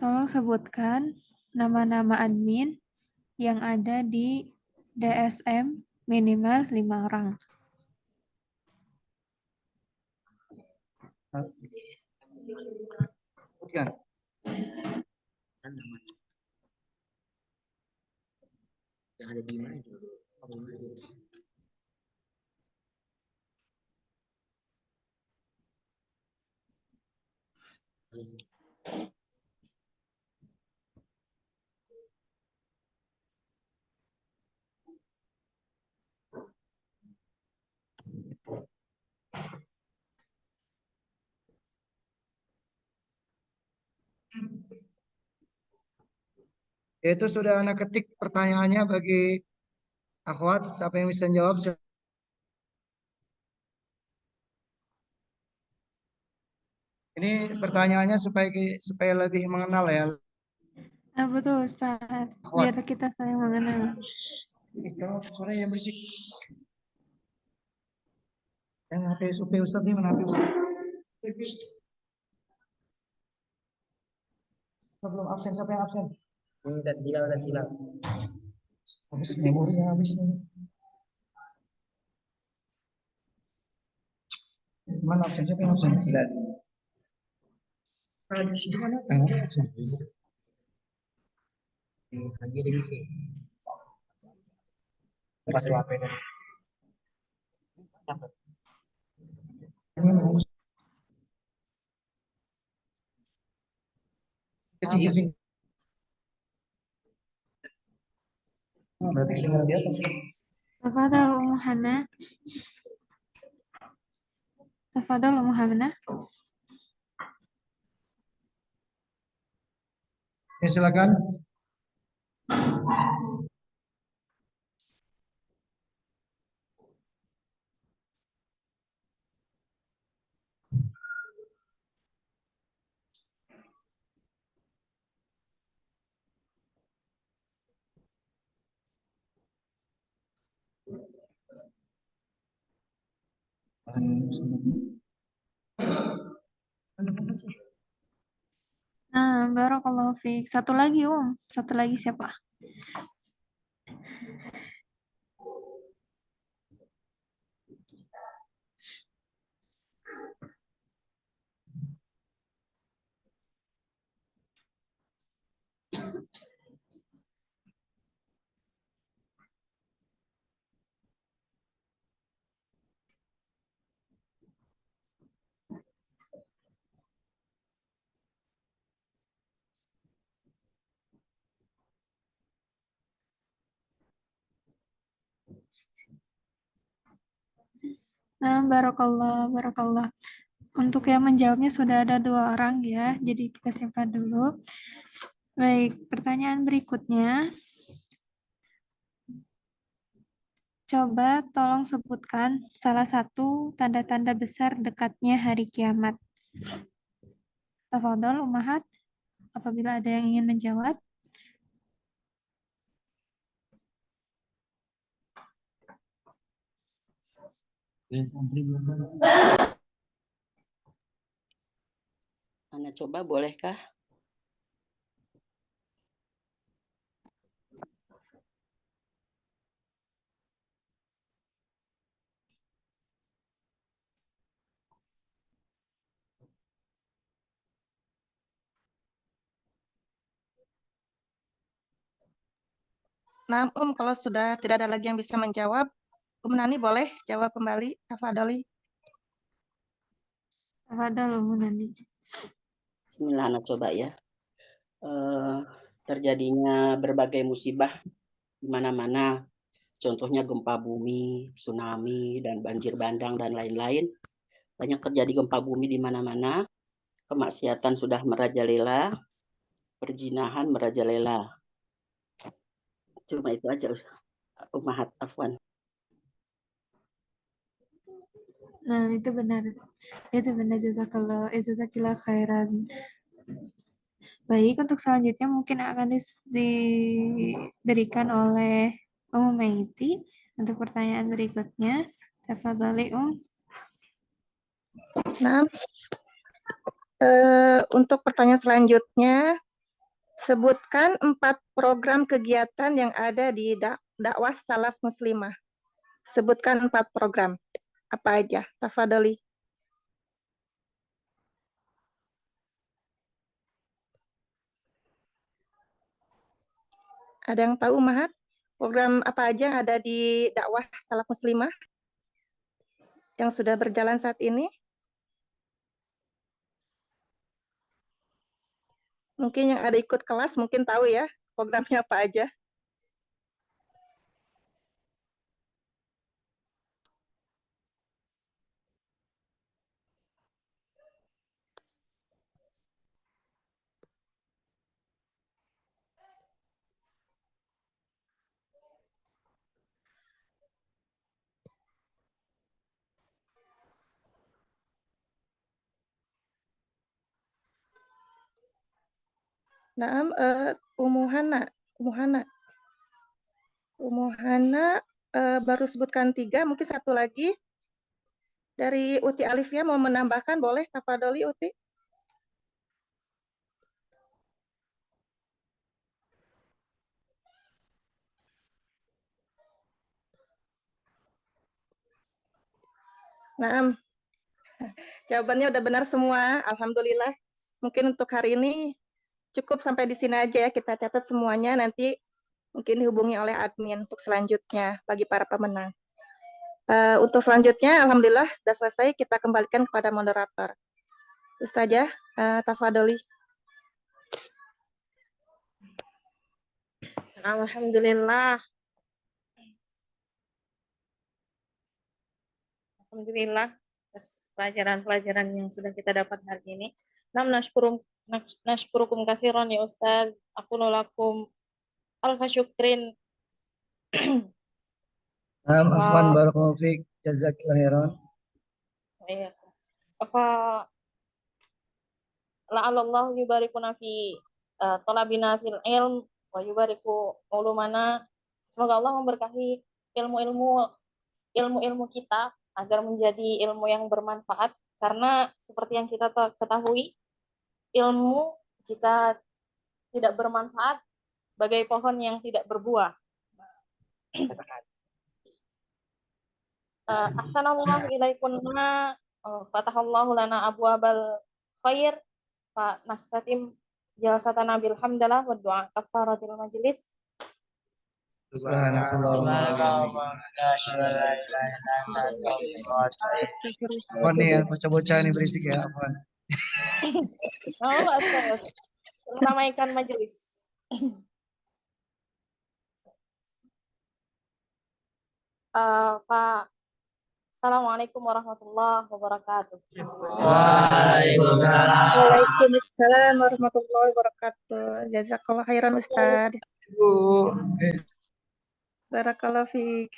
Speaker 7: Tolong sebutkan nama-nama admin yang ada di DSM minimal 5 orang.
Speaker 2: Sebutkan.
Speaker 8: Yang ada di mana?
Speaker 2: Itu sudah Ana ketik pertanyaannya bagi akhwat. Siapa yang bisa jawab? Ini pertanyaannya supaya lebih mengenal ya.
Speaker 7: Nah, betul, Ustaz.
Speaker 2: Akhwat.
Speaker 7: Biar kita saling mengenal.
Speaker 2: Kalau sore yang berisik. Yang HP UP Ustaz ini mana HP Ustaz? Belum absen, siapa yang absen?
Speaker 8: Udah hilang.
Speaker 2: Habis memorinya habis nih. Mana absen? Siapa yang absen? Gila. Di sini mana? Absen.
Speaker 8: Lagi ada ngisi.
Speaker 2: Pas HP. Ini mau Kesing. Berarti tinggal di atas.
Speaker 7: Tafadhal Ummu Hana. Tafadhal Ummu Hana.
Speaker 2: Ya silakan.
Speaker 7: Nah, barakallahu fiik. Satu lagi, Satu lagi siapa? Nah, barakallah. Untuk yang menjawabnya sudah ada 2 orang ya, jadi kita simpan dulu. Baik, pertanyaan berikutnya. Coba tolong sebutkan salah satu tanda-tanda besar dekatnya hari kiamat. Tafadhol Ummahat, apabila ada yang ingin menjawab.
Speaker 6: Ana coba bolehkah?
Speaker 3: Nah, kalau sudah tidak ada lagi yang bisa menjawab, Nani boleh jawab kembali, tafadhali.
Speaker 7: Tafadhol Nani.
Speaker 6: Bismillah, Ana coba ya. Terjadinya berbagai musibah di mana-mana, contohnya gempa bumi, tsunami, dan banjir bandang, dan lain-lain. Banyak terjadi gempa bumi di mana-mana, kemaksiatan sudah merajalela, perzinahan merajalela. Cuma itu aja, Ummahat, afwan.
Speaker 7: Nah, itu benar. Itu benar, jazakallah khairan. Baik, untuk selanjutnya mungkin akan diberikan oleh Maiti untuk pertanyaan berikutnya. Tafadhali,
Speaker 3: Nah, untuk pertanyaan selanjutnya, sebutkan 4 program kegiatan yang ada di dakwah salaf muslimah. Sebutkan 4 program. Apa aja? Tafadhali. Ada yang tahu, Mahat? Program apa aja yang ada di dakwah salaf muslimah yang sudah berjalan saat ini? Mungkin yang ada ikut kelas mungkin tahu ya programnya apa aja. Naam, Umuhana baru sebutkan 3, mungkin satu lagi dari Uti Alifia mau menambahkan, boleh? Tafadholi Uti. Naam, jawabannya udah benar semua, alhamdulillah. Mungkin untuk hari ini cukup sampai di sini aja ya, kita catat semuanya, nanti mungkin dihubungi oleh admin untuk selanjutnya bagi para pemenang. Untuk selanjutnya, alhamdulillah sudah selesai, kita kembalikan kepada moderator. Ustazah, tafadholi.
Speaker 5: Alhamdulillah. Alhamdulillah atas pelajaran-pelajaran yang sudah kita dapat hari ini. Nashkurukum katsiran ya Ustaz. Aku lakum alfa syukrin.
Speaker 2: Afwan barakallahu fiik. Jazakillah khairan.
Speaker 5: Iya. Apa la'allahu yubarikuna fi talabina fil ilm wa yubariku ulumana. Semoga Allah memberkahi ilmu-ilmu kita agar menjadi ilmu yang bermanfaat, karena seperti yang kita ketahui, ilmu jika tidak bermanfaat bagai pohon yang tidak berbuah. Ahsanallahu ilaikunna fatahallahu lana abwabal khair fa nastatim jalsatana bil hamdalah wa du'a kafaratil majlis.
Speaker 2: Afwan nih yang bocah-bocah nih berisik ya, Afwan.
Speaker 5: Meramaikan majelis. Pak, Assalamualaikum warahmatullahi wabarakatuh.
Speaker 3: Waalaikumsalam warahmatullahi wabarakatuh. Jazakallah khairan Ustaz.
Speaker 2: Bu.
Speaker 3: Barakallahu fiik.